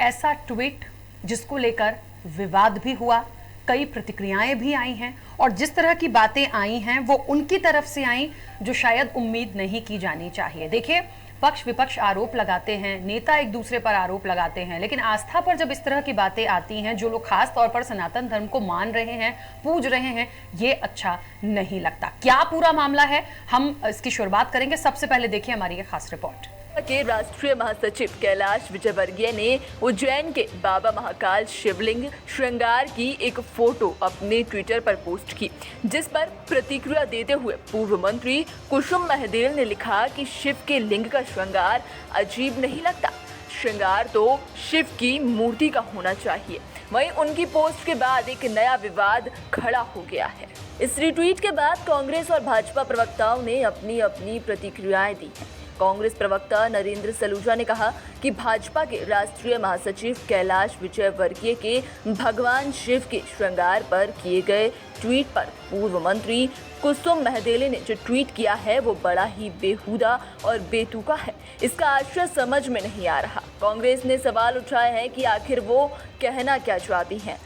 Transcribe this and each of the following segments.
ऐसा ट्वीट जिसको लेकर विवाद भी हुआ, कई प्रतिक्रियाएं भी आई हैं और जिस तरह की बातें आई हैं वो उनकी तरफ से आई जो शायद उम्मीद नहीं की जानी चाहिए। देखिए, पक्ष विपक्ष आरोप लगाते हैं, नेता एक दूसरे पर आरोप लगाते हैं, लेकिन आस्था पर जब इस तरह की बातें आती हैं, जो लोग खास तौर पर सनातन धर्म को मान रहे हैं, पूज रहे हैं, ये अच्छा नहीं लगता। क्या पूरा मामला है, हम इसकी शुरुआत करेंगे। सबसे पहले देखिए हमारी ये खास रिपोर्ट। के राष्ट्रीय महासचिव कैलाश विजयवर्गीय ने उज्जैन के बाबा महाकाल शिवलिंग श्रृंगार की एक फोटो अपने ट्विटर पर पोस्ट की, जिस पर प्रतिक्रिया देते हुए पूर्व मंत्री कुसुम महदेल ने लिखा कि शिव के लिंग का श्रृंगार अजीब नहीं लगता, श्रृंगार तो शिव की मूर्ति का होना चाहिए। वहीं उनकी पोस्ट के बाद एक नया विवाद खड़ा हो गया है। इस रिट्वीट के बाद कांग्रेस और भाजपा प्रवक्ताओं ने अपनी अपनी प्रतिक्रियाएं दी हैं। कांग्रेस प्रवक्ता नरेंद्र सलूजा ने कहा कि भाजपा के राष्ट्रीय महासचिव कैलाश विजयवर्गीय के भगवान शिव के श्रृंगार पर किए गए ट्वीट पर पूर्व मंत्री कुसुम महदेले ने जो ट्वीट किया है वो बड़ा ही बेहुदा और बेतुका है। इसका आशय समझ में नहीं आ रहा। कांग्रेस ने सवाल उठाया है कि आखिर वो कहना क्या चाहती हैं।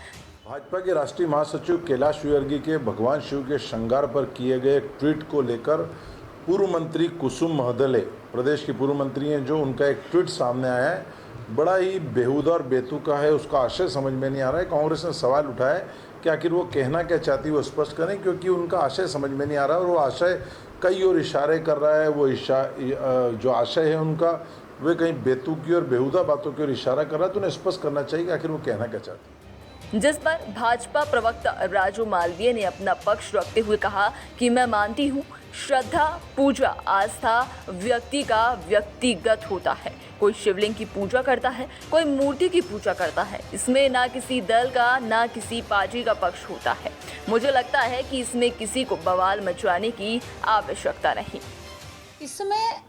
भाजपा के राष्ट्रीय महासचिव कैलाश विजयवर्गीय के भगवान शिव के श्रृंगार पर किए गए ट्वीट को लेकर पूर्व मंत्री कुसुम महदेले, प्रदेश की पूर्व मंत्री हैं, जो उनका एक ट्वीट सामने आया है, बड़ा ही बेहुदा और बेतुका है। उसका आशय समझ में नहीं आ रहा है। कांग्रेस ने सवाल उठाया है कि आखिर वो कहना क्या चाहती है, वो स्पष्ट करें, क्योंकि उनका आशय समझ में नहीं आ रहा है और वो आशय कई और इशारे कर रहा है। वो जो आशय है उनका, वे कहीं बेतुकी और बेहुदा बातों की ओर इशारा कर रहा है। तो उन्हें स्पष्ट करना चाहिए कि आखिर वो कहना क्या चाहती है। जिस पर भाजपा प्रवक्ता राजू मालवीय ने अपना पक्ष रखते हुए कहा कि मैं मानती हूँ, श्रद्धा, पूजा, आस्था व्यक्ति का व्यक्तिगत होता है। कोई शिवलिंग की पूजा करता है, कोई मूर्ति की पूजा करता है। इसमें ना किसी दल का ना किसी पार्टी का पक्ष होता है। मुझे लगता है कि इसमें किसी को बवाल मचाने की आवश्यकता नहीं। इसमें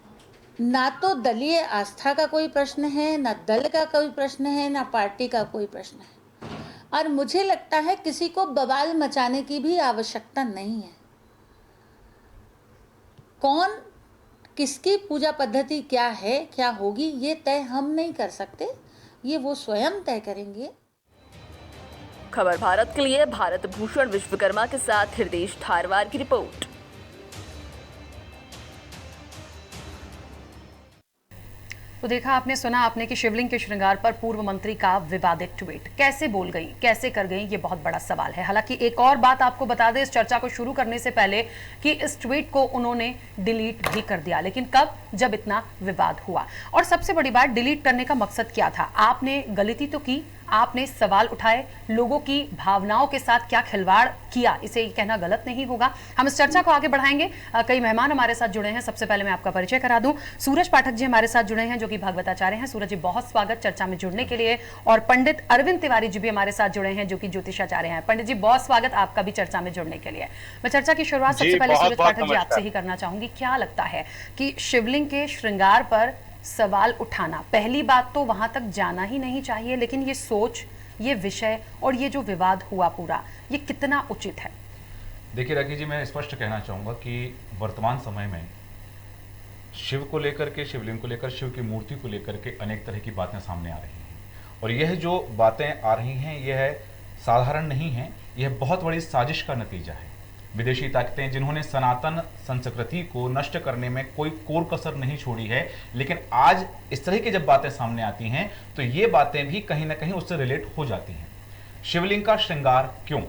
ना तो दलीय आस्था का कोई प्रश्न है, ना दल का कोई प्रश्न है, ना पार्टी का कोई प्रश्न है, और मुझे लगता है किसी को बवाल मचाने की भी आवश्यकता नहीं है। कौन किसकी पूजा पद्धति क्या है, क्या होगी, ये तय हम नहीं कर सकते, ये वो स्वयं तय करेंगे। खबर भारत के लिए भारत भूषण विश्वकर्मा के साथ हृदय धारवार की रिपोर्ट। तो देखा आपने, सुना आपने कि शिवलिंग के श्रृंगार पर पूर्व मंत्री का विवादित ट्वीट। कैसे बोल गई, कैसे कर गई, ये बहुत बड़ा सवाल है। हालांकि एक और बात आपको बता दें इस चर्चा को शुरू करने से पहले कि इस ट्वीट को उन्होंने डिलीट भी कर दिया, लेकिन कब, जब इतना विवाद हुआ। और सबसे बड़ी बात, डिलीट करने का मकसद क्या था? आपने गलती तो की, आपने सवाल उठाए, लोगों की भावनाओं के साथ क्या खिलवाड़ किया, इसे कहना गलत नहीं होगा। हम इस चर्चा को आगे बढ़ाएंगे। कई मेहमान हमारे साथ जुड़े हैं। सबसे पहले मैं आपका परिचय करा दूं, सूरज पाठक जी हमारे साथ जुड़े हैं, जो कि भागवताचार्य हैं। सूरज जी, बहुत स्वागत चर्चा में जुड़ने के लिए। और पंडित अरविंद तिवारी जी भी हमारे साथ जुड़े हैं, जो कि ज्योतिषाचार्य हैं। पंडित जी, बहुत स्वागत आपका भी चर्चा में जुड़ने के लिए। मैं चर्चा की शुरुआत सबसे पहले सूरज पाठक जी आपसे ही करना चाहूंगी। क्या लगता है कि शिवलिंग के श्रृंगार पर सवाल उठाना, पहली बात तो वहां तक जाना ही नहीं चाहिए, लेकिन ये सोच, ये विषय और ये जो विवाद हुआ पूरा, ये कितना उचित है? देखिए राखी जी, मैं स्पष्ट कहना चाहूँगा कि वर्तमान समय में शिव को लेकर के, शिवलिंग को लेकर, शिव की मूर्ति को लेकर के अनेक तरह की बातें सामने आ रही हैं। और यह जो बातें आ रही हैं यह साधारण नहीं है, यह बहुत बड़ी साजिश का नतीजा है। विदेशी ताकतें जिन्होंने सनातन संस्कृति को नष्ट करने में कोई कोर कसर नहीं छोड़ी है, लेकिन आज इस तरह की जब बातें सामने आती हैं तो ये बातें भी कहीं ना कहीं उससे रिलेट हो जाती हैं। शिवलिंग का श्रृंगार क्यों?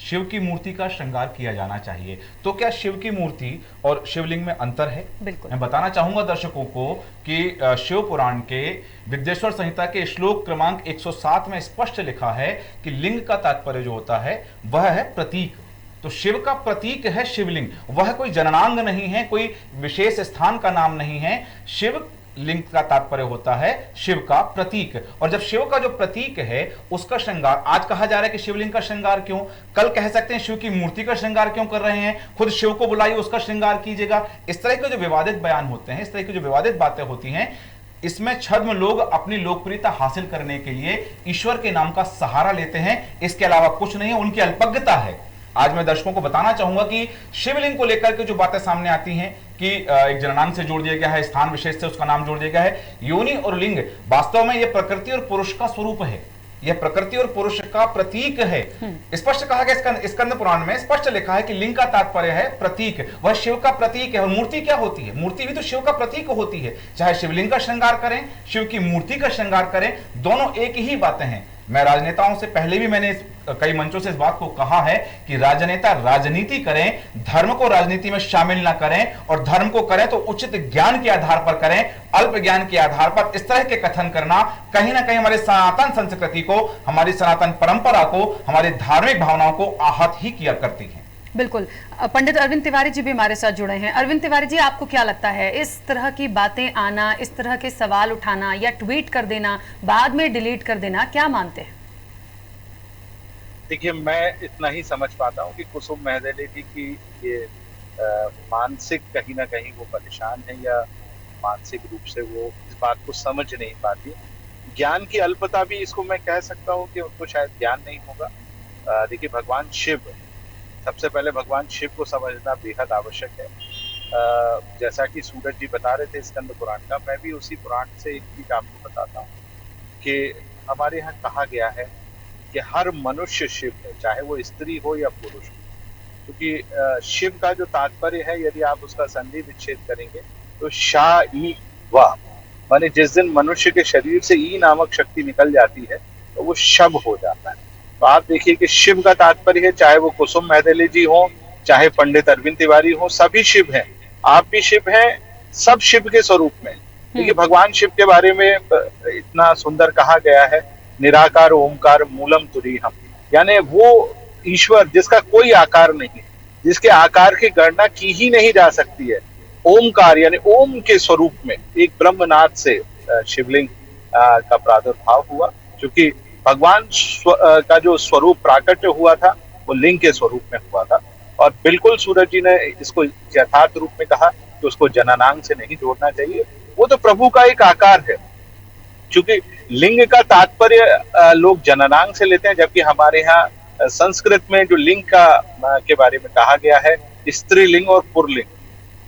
शिव की मूर्ति का श्रृंगार किया जाना चाहिए। तो क्या शिव की मूर्ति और शिवलिंग में अंतर है? बिल्कुल। मैं बताना चाहूंगा दर्शकों को कि शिव पुराण के विद्येश्वर संहिता के श्लोक क्रमांक 107 में स्पष्ट लिखा है कि लिंग का तात्पर्य जो होता है वह है प्रतीक। तो शिव का प्रतीक है शिवलिंग, वह कोई जननांग नहीं है, कोई विशेष स्थान का नाम नहीं है। शिव लिंग का तात्पर्य होता है शिव का प्रतीक। और जब शिव का जो प्रतीक है उसका श्रृंगार, आज कहा जा रहा है कि शिवलिंग का श्रृंगार क्यों, कल कह सकते हैं शिव की मूर्ति का श्रृंगार क्यों कर रहे हैं, खुद शिव को बुलाइए उसका श्रृंगार कीजिएगा। इस तरह के जो विवादित बयान होते हैं, इस तरह की जो विवादित बातें होती हैं, इसमें छद्म लोग अपनी लोकप्रियता हासिल करने के लिए ईश्वर के नाम का सहारा लेते हैं। इसके अलावा कुछ नहीं है, उनकी अल्पज्ञता है। आज मैं दर्शकों को बताना चाहूंगा कि शिवलिंग को लेकर के जो बातें सामने आती हैं कि एक जननांग से जोड़ दिया गया है, स्थान विशेष से उसका नाम जोड़ दिया गया है। योनि और लिंग वास्तव में यह प्रकृति और पुरुष का स्वरूप है, यह प्रकृति और पुरुष का प्रतीक है। स्पष्ट कहा गया स्कंद पुराण में स्पष्ट लिखा है कि लिंग का तात्पर्य है प्रतीक, वह शिव का प्रतीक है। और मूर्ति क्या होती है? मूर्ति भी तो शिव का प्रतीक होती है। चाहे शिवलिंग का श्रृंगार करें, शिव की मूर्ति का श्रृंगार करें, दोनों एक ही बातें हैं। मैं राजनेताओं से पहले भी मैंने कई मंचों से इस बात को कहा है कि राजनेता राजनीति करें, धर्म को राजनीति में शामिल ना करें, और धर्म को करें तो उचित ज्ञान के आधार पर करें। अल्प ज्ञान के आधार पर इस तरह के कथन करना कहीं ना कहीं हमारे सनातन संस्कृति को, हमारी सनातन परंपरा को, हमारी धार्मिक भावनाओं को आहत ही किया करती है। बिल्कुल। पंडित अरविंद तिवारी जी भी हमारे साथ जुड़े हैं। अरविंद तिवारी जी, आपको क्या लगता है इस तरह की बातें आना, इस तरह के सवाल उठाना या ट्वीट कर देना, बाद में डिलीट कर देना, क्या मानते हैं? देखिए, मैं इतना ही समझ पाता हूँ कि कुसुम महदले जी की ये मानसिक कहीं ना कहीं वो परेशान है, या मानसिक रूप से वो इस बात को समझ नहीं पाती। ज्ञान की अल्पता भी इसको मैं कह सकता हूँ कि उनको शायद ज्ञान नहीं होगा। देखिए, भगवान शिव, सबसे पहले भगवान शिव को समझना बेहद आवश्यक है। जैसा कि सूरज जी बता रहे थे स्कंद पुराण का, मैं भी उसी पुराण से एक चीज आपको बताता हूँ कि हमारे यहाँ कहा गया है कि हर मनुष्य शिव है, चाहे वो स्त्री हो या पुरुष हो। क्योंकि शिव का जो तात्पर्य है, यदि आप उसका संधि विच्छेद करेंगे तो शा ई वाह, माने जिस दिन मनुष्य के शरीर से ई नामक शक्ति निकल जाती है तो वो शव हो जाता है। तो आप देखिए कि शिव का तात्पर्य है, चाहे वो कुसुम महदले जी हो, चाहे पंडित अरविंद तिवारी हो, सभी शिव हैं। आप भी शिव हैं, सब शिव के स्वरूप में। देखिए, भगवान शिव के बारे में इतना सुंदर कहा गया है, निराकार ओमकार मूलम तुरीहम, यानी वो ईश्वर जिसका कोई आकार नहीं, जिसके आकार की गणना की ही नहीं जा सकती है। ओमकार यानी ओम के स्वरूप में एक ब्रह्मनाथ से शिवलिंग का प्रादुर्भाव हुआ, क्योंकि भगवान का जो स्वरूप प्राकट्य हुआ था वो लिंग के स्वरूप में हुआ था। और बिल्कुल सूरज जी ने इसको यथार्थ रूप में कहा कि उसको जननांग से नहीं जोड़ना चाहिए, वो तो प्रभु का एक आकार है। क्योंकि लिंग का तात्पर्य लोग जननांग से लेते हैं, जबकि हमारे यहाँ संस्कृत में जो लिंग के बारे में कहा गया है, स्त्रीलिंग और पुरलिंग,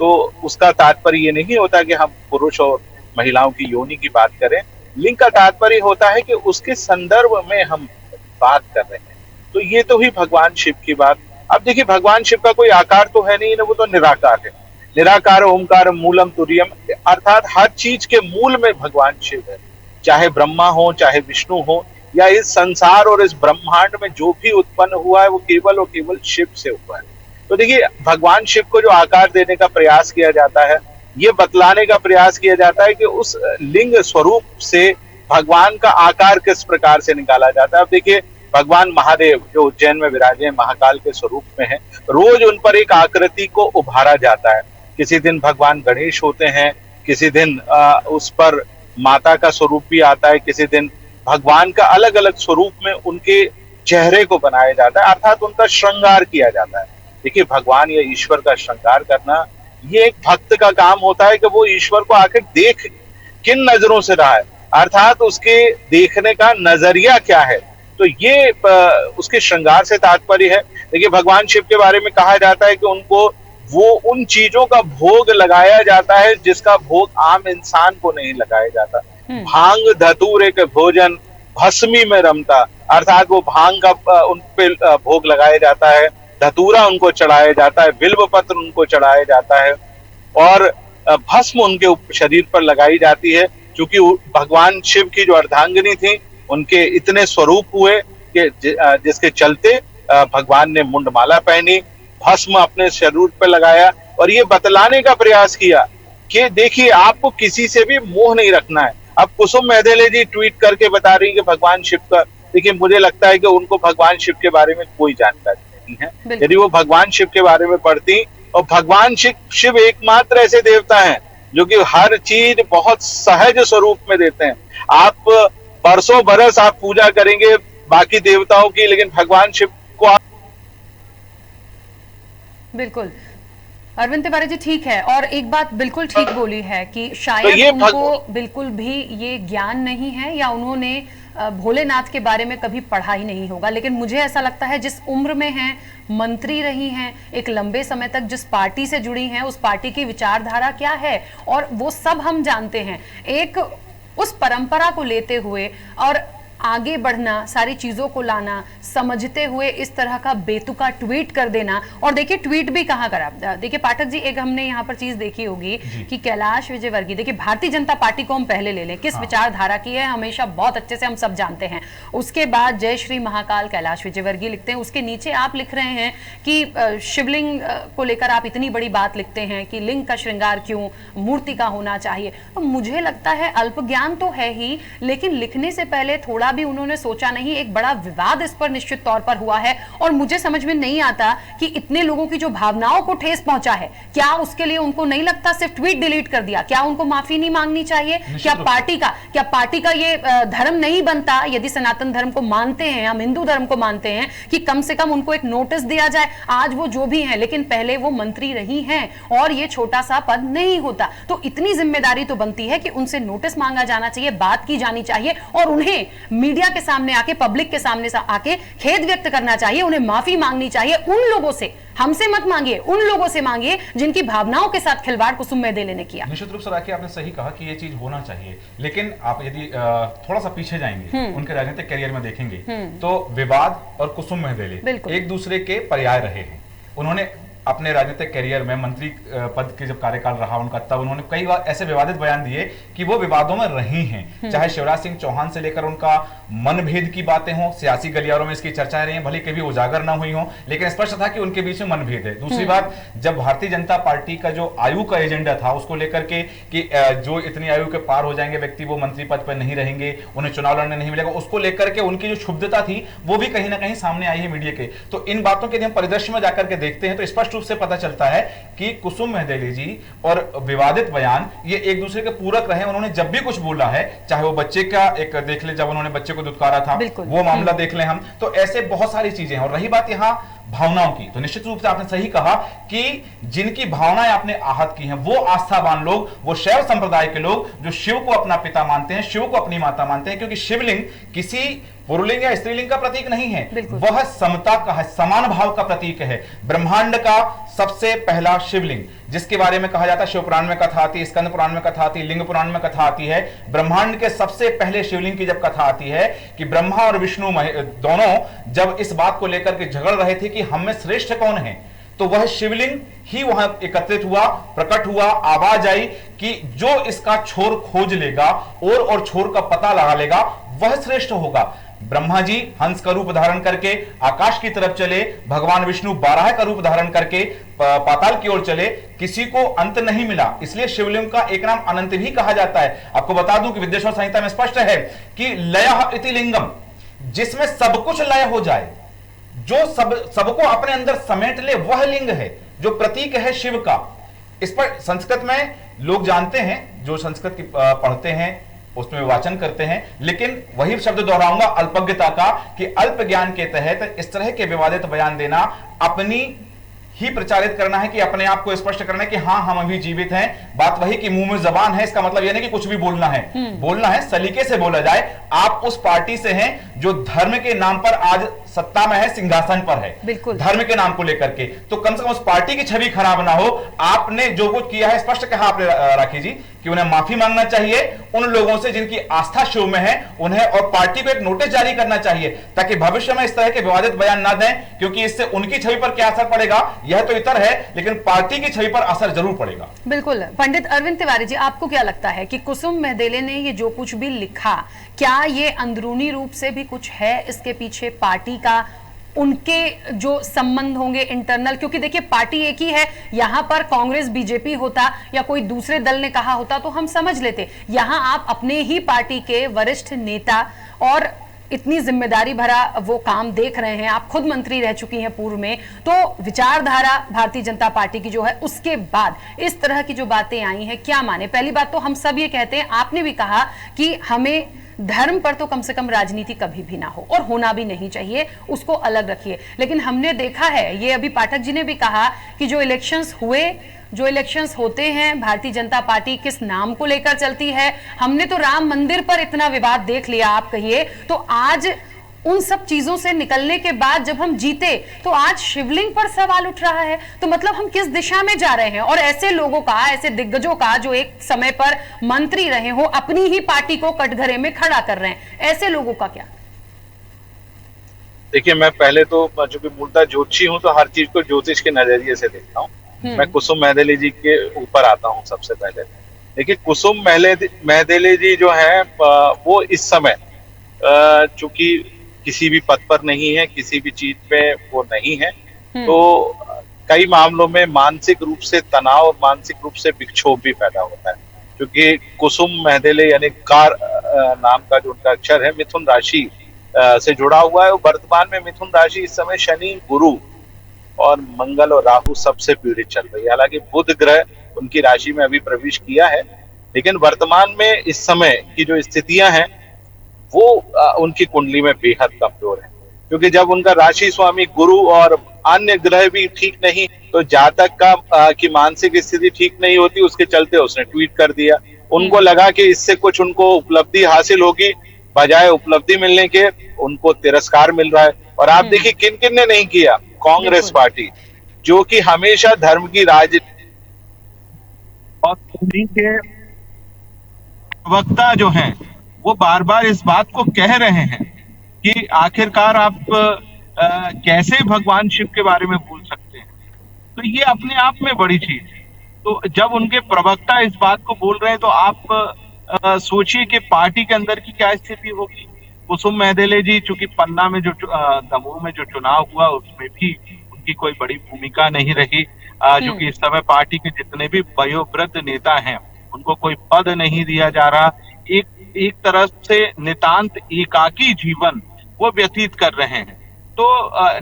तो उसका तात्पर्य ये नहीं होता कि हम पुरुष और महिलाओं की योनि की बात करें। लिंग का तात्पर्य होता है कि उसके संदर्भ में हम बात कर रहे हैं। तो ये तो ही भगवान शिव की बात। अब देखिए, भगवान शिव का कोई आकार तो है नहीं ना, वो तो निराकार है। निराकार ओमकार मूलम तुरीयम, अर्थात हर चीज के मूल में भगवान शिव है। चाहे ब्रह्मा हो, चाहे विष्णु हो, या इस संसार और इस ब्रह्मांड में जो भी उत्पन्न हुआ है वो केवल और केवल शिव से हुआ है। तो देखिए, भगवान शिव को जो आकार देने का प्रयास किया जाता है, ये बतलाने का प्रयास किया जाता है कि उस लिंग स्वरूप से भगवान का आकार किस प्रकार से निकाला जाता है। अब देखिए, भगवान महादेव जो उज्जैन में विराजे हैं, महाकाल के स्वरूप में हैं, रोज उन पर एक आकृति को उभारा जाता है। किसी दिन भगवान गणेश होते हैं, किसी दिन उस पर माता का स्वरूप भी आता है, किसी दिन भगवान का अलग अलग स्वरूप में उनके चेहरे को बनाया जाता है, अर्थात उनका श्रृंगार किया जाता है। देखिए, भगवान या ईश्वर का श्रृंगार करना ये एक भक्त का काम होता है कि वो ईश्वर को आखिर देख किन नजरों से रहा है, अर्थात उसके देखने का नजरिया क्या है। तो ये उसके श्रृंगार से तात्पर्य है। देखिए, भगवान शिव के बारे में कहा जाता है कि उनको वो उन चीजों का भोग लगाया जाता है जिसका भोग आम इंसान को नहीं लगाया जाता। भांग धतूरे के भोजन भस्मी में रमता, अर्थात वो भांग का उन पे भोग लगाया जाता है, धतूरा उनको चढ़ाया जाता है, बिल्व पत्र उनको चढ़ाया जाता है, और भस्म उनके शरीर पर लगाई जाती है। क्योंकि भगवान शिव की जो अर्धांगिनी थी, उनके इतने स्वरूप हुए कि जिसके चलते भगवान ने मुंडमाला पहनी, भस्म अपने शरीर पर लगाया, और ये बतलाने का प्रयास किया कि देखिए, आपको किसी से भी मोह नहीं रखना है। अब कुसुम महदले जी ट्वीट करके बता रही कि भगवान शिव का, देखिए मुझे लगता है कि उनको भगवान शिव के बारे में कोई जानकारी नहीं है। यदि वो भगवान शिव के बारे में पढ़ती, और भगवान शिव एकमात्र ऐसे देवता हैं जो कि हर चीज बहुत सहज स्वरूप में देते हैं। आप बरसों बरस आप पूजा करेंगे बाकी देवताओं की, लेकिन भगवान शिव को आप बिल्कुल। अरविंद तिवारी जी, ठीक है, और एक बात बिल्कुल ठीक बोली है कि शायद उनको बिल्कुल भी ये ज्ञान नहीं है, या उन्होंने भोलेनाथ के बारे में कभी पढ़ा ही नहीं होगा, लेकिन मुझे ऐसा लगता है जिस उम्र में हैं, मंत्री रही हैं, एक लंबे समय तक जिस पार्टी से जुड़ी हैं, उस पार्टी की विचारधारा क्या है और वो सब हम जानते हैं। एक उस परंपरा को लेते हुए और आगे बढ़ना, सारी चीजों को लाना, समझते हुए इस तरह का बेतुका ट्वीट कर देना। और देखिए ट्वीट भी कहाँ करा। देखिए पाठक जी, एक हमने यहाँ पर चीज देखी होगी कि कैलाश विजयवर्गीय, देखिए भारतीय जनता पार्टी को हम पहले ले लें, किस विचारधारा की है हमेशा बहुत अच्छे से हम सब जानते हैं। उसके बाद जय श्री महाकाल कैलाश विजयवर्गीय लिखते हैं, उसके नीचे आप लिख रहे हैं कि शिवलिंग को लेकर आप इतनी बड़ी बात लिखते हैं कि लिंग का श्रृंगार क्यों, मूर्ति का होना चाहिए। तो मुझे लगता है अल्प ज्ञान तो है ही, लेकिन लिखने से पहले थोड़ा भी उन्होंने सोचा नहीं। एक बड़ा विवाद इस पर निश्चित तौर पर हुआ है और मुझे समझ में नहीं आता कि इतने लोगों की जो भावनाओं को ठेस पहुंचा है, क्या उसके लिए उनको नहीं लगता सिर्फ ट्वीट डिलीट कर दिया, क्या उनको माफी नहीं मांगनी चाहिए? क्या पार्टी का ये धर्म नहीं बनता, यदि सनातन धर्म को मानते हैं, हम हिंदू धर्म को मानते हैं, कि कम से कम उनको एक नोटिस दिया जाए। आज वो जो भी हैं, लेकिन पहले वो मंत्री रही हैं और ये छोटा सा पद नहीं होता, तो इतनी जिम्मेदारी तो बनती है कि उनसे नोटिस मांगा जाना चाहिए, बात की जानी चाहिए और उन्हें मीडिया के सामने आके, पब्लिक के सामने आके खेद व्यक्त करना चाहिए, उन्हें माफी मांगनी चाहिए। उन लोगों से, हमसे मत मांगिए, उन लोगों से मांगिए जिनकी भावनाओं के साथ खिलवाड़ कुसुम मेहदेले ने किया। निश्चित रूप से राखी, आपने सही कहा कि ये चीज होना चाहिए, लेकिन आप यदि थोड़ा सा पीछे जाएंगे, उनके राजनीतिक करियर में देखेंगे तो विवाद और कुसुम मेहदेले एक दूसरे के पर्याय रहे हैं। उन्होंने अपने राजनीतिक करियर में मंत्री पद के जब कार्यकाल रहा उनका, तब उन्होंने कई बार ऐसे विवादित बयान दिए कि वो विवादों में रही हैं। चाहे शिवराज सिंह चौहान से लेकर उनका मनभेद की बातें हों, सियासी गलियारों में इसकी चर्चाएं रही हैं, भले कभी उजागर ना हुई हों, लेकिन स्पष्ट था कि उनके बीच में मनभेद है। दूसरी बात, जब भारतीय जनता पार्टी का जो आयु का एजेंडा था उसको लेकर के कि जो इतनी आयु के पार हो जाएंगे व्यक्ति वो मंत्री पद पर नहीं रहेंगे, उन्हें चुनाव लड़ने नहीं मिलेगा, उसको लेकर के उनकी जो क्षुब्धता थी वो भी कहीं ना कहीं सामने आई है मीडिया के। तो इन बातों के यदि हम परिदृश्य में जाकर के देखते हैं तो स्पष्ट रूप से पता चलता है कि कुसुम मेहदेले जी और विवादित बयान ये एक दूसरे के पूरक रहे। उन्होंने जब भी कुछ बोला है, चाहे वो बच्चे का एक देख ले, जब उन्होंने बच्चे को दुत्कारा था वो मामला देख ले हम, तो ऐसे बहुत सारी चीजें हैं। और रही बात यहां भावनाओं की, तो निश्चित रूप से आपने सही कहा कि जिनकी भावनाएं आपने आहत की हैं वो आस्थावान लोग, वो शैव संप्रदाय के लोग जो शिव को अपना पिता मानते हैं, शिव को अपनी माता मानते हैं, क्योंकि शिवलिंग किसी पुरुलिंग या स्त्रीलिंग का प्रतीक नहीं है, वह समता का है, समान भाव का प्रतीक है। ब्रह्मांड का सबसे पहला शिवलिंग, जिसके बारे में कहा जाता है, शिव पुराण में कथा आती है, स्कंद पुराण में कथा आती है, लिंग पुराण में कथा आती है। ब्रह्मांड के सबसे पहले शिवलिंग की जब कथा आती है कि ब्रह्मा और विष्णु दोनों जब इस बात को लेकर के झगड़ रहे थे कि हम में श्रेष्ठ कौन है, तो वह शिवलिंग ही वहां एकत्रित हुआ, प्रकट हुआ, आवाज आई कि जो इसका छोर खोज लेगा और छोर का पता लगा लेगा वह श्रेष्ठ होगा। ब्रह्मा जी हंस का रूप धारण करके आकाश की तरफ चले, भगवान विष्णु बाराह का रूप धारण करके पाताल की ओर चले, किसी को अंत नहीं मिला, इसलिए शिवलिंग का एक नाम अनंत भी कहा जाता है। आपको बता दूं कि विद्येश्वर संहिता में स्पष्ट है कि लयः इति लिंगम, जिसमें सब कुछ लय हो जाए, जो सबको अपने अंदर समेट ले, वह लिंग है, जो प्रतीक है शिव का। इस पर संस्कृत में लोग जानते हैं, जो संस्कृत की पढ़ते हैं उसमें वाचन करते हैं, लेकिन वही शब्द दोहराऊंगा अल्पज्ञता का, कि अल्प ज्ञान के तहत इस तरह के विवादित बयान देना अपनी ही प्रचारित करना है, कि अपने आप को स्पष्ट करना है कि हाँ हम अभी जीवित हैं। बात वही कि मुंह में जबान है, इसका मतलब यह नहीं कि कुछ भी बोलना है, बोलना है सलीके से बोला जाए। आप उस पार्टी से हैं जो धर्म के नाम पर आज सत्ता में है, सिंहासन पर है, धर्म के नाम को लेकर के, तो कम से कम उस पार्टी की छवि खराब ना हो। आपने जो कुछ किया है, स्पष्ट कहा आपने राखी जी कि उन्हें माफी मांगना चाहिए उन लोगों से जिनकी आस्था शिव में है उन्हें, और पार्टी को एक नोटिस जारी करना चाहिए ताकि भविष्य में इस तरह के विवादित बयान ना दें, क्योंकि इससे उनकी छवि पर क्या असर पड़ेगा यह तो इतर है, लेकिन पार्टी की छवि पर असर जरूर पड़ेगा। बिल्कुल। पंडित अरविंद तिवारी जी, आपको क्या लगता है कि कुसुम मेहदेले ने ये जो कुछ भी लिखा, क्या ये अंदरूनी रूप से भी कुछ है इसके पीछे, पार्टी का उनके जो संबंध होंगे इंटरनल? क्योंकि देखिए पार्टी एक ही है, यहां पर कांग्रेस बीजेपी होता या कोई दूसरे दल ने कहा होता तो हम समझ लेते, यहां आप अपने ही पार्टी के वरिष्ठ नेता और इतनी जिम्मेदारी भरा वो काम देख रहे हैं, आप खुद मंत्री रह चुकी हैं पूर्व में, तो विचारधारा भारतीय जनता पार्टी की जो है उसके बाद इस तरह की जो बातें आई हैं, क्या माने? पहली बात तो हम सब ये कहते हैं, आपने भी कहा कि हमें धर्म पर तो कम से कम राजनीति कभी भी ना हो और होना भी नहीं चाहिए, उसको अलग रखिए। लेकिन हमने देखा है, ये अभी पाठक जी ने भी कहा कि जो इलेक्शंस हुए जो इलेक्शंस होते हैं भारतीय जनता पार्टी किस नाम को लेकर चलती है। हमने तो राम मंदिर पर इतना विवाद देख लिया, आप कहिए तो आज उन सब चीजों से निकलने के बाद जब हम जीते तो आज शिवलिंग पर सवाल उठ रहा है। तो मतलब हम किस दिशा में जा रहे हैं? और ऐसे लोगों का, ऐसे दिग्गजों का जो एक समय पर मंत्री रहे हो, अपनी ही पार्टी को कटघरे में खड़ा कर रहे हैं, ऐसे लोगों का क्या? देखिए, मैं पहले तो चूंकि मूलतः ज्योतिषी हूं तो हर चीज को ज्योतिष के नजरिए से देखता हूं। मैं कुसुम महदेले जी के ऊपर आता हूं सबसे पहले। देखिए, कुसुम महदेले जी जो है वो इस समय चूंकि किसी भी पद पर नहीं है, किसी भी चीज में वो नहीं है, तो कई मामलों में मानसिक रूप से तनाव और मानसिक रूप से विक्षोभ भी पैदा होता है। क्योंकि कुसुम महदेले यानी कार नाम का जो उनका अक्षर है, मिथुन राशि से जुड़ा हुआ है। वर्तमान में मिथुन राशि इस समय शनि, गुरु और मंगल और राहु सबसे पीड़ित चल रही है। हालांकि बुध ग्रह उनकी राशि में अभी प्रवेश किया है, लेकिन वर्तमान में इस समय की जो स्थितियां हैं वो उनकी कुंडली में बेहद कमजोर है। क्योंकि जब उनका राशि स्वामी गुरु और अन्य ग्रह भी ठीक नहीं, तो जातक का की मानसिक स्थिति ठीक नहीं होती, उसके चलते उसने ट्वीट कर दिया। उनको लगा कि इससे कुछ उनको उपलब्धि हासिल होगी, बजाय उपलब्धि मिलने के उनको तिरस्कार मिल रहा है। और आप देखिए किन किन ने नहीं किया। कांग्रेस पार्टी, जो कि हमेशा धर्म की राजनीति और उन्हीं के प्रवक्ता जो हैं वो बार बार इस बात को कह रहे हैं कि आखिरकार आप कैसे भगवान शिव के बारे में बोल सकते हैं। तो ये अपने आप में बड़ी चीज है। तो जब उनके प्रवक्ता इस बात को बोल रहे हैं तो आप सोचिए कि पार्टी के अंदर की क्या स्थिति होगी। कुसुम महदेले जी चूंकि पन्ना में जो दमोह में जो चुनाव हुआ उसमें भी उनकी कोई बड़ी भूमिका नहीं रही। जो कि इस समय पार्टी के जितने भी वयोवृद्ध नेता हैं उनको कोई पद नहीं दिया जा रहा। एक तरह से नितांत एकाकी जीवन वो व्यतीत कर रहे हैं। तो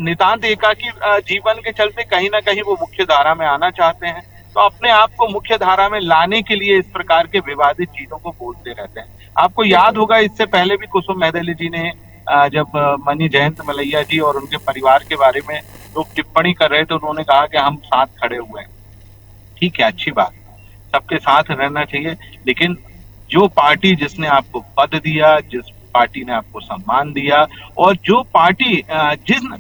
नितांत एकाकी जीवन के चलते कहीं ना कहीं वो मुख्य धारा में आना चाहते हैं। तो अपने आप को मुख्य धारा में लाने के लिए इस प्रकार के विवादित चीजों को बोलते रहते हैं। आपको याद होगा इससे पहले भी कुसुम महदेले जी ने जब मनी जयंत मलैया जी और उनके परिवार के बारे में लोग टिप्पणी कर रहे थे, उन्होंने कहा कि हम साथ खड़े हुए हैं। ठीक है, अच्छी बात, सबके साथ रहना चाहिए, लेकिन जो पार्टी जिसने आपको पद दिया, जिस पार्टी ने आपको सम्मान दिया और जो पार्टी जिन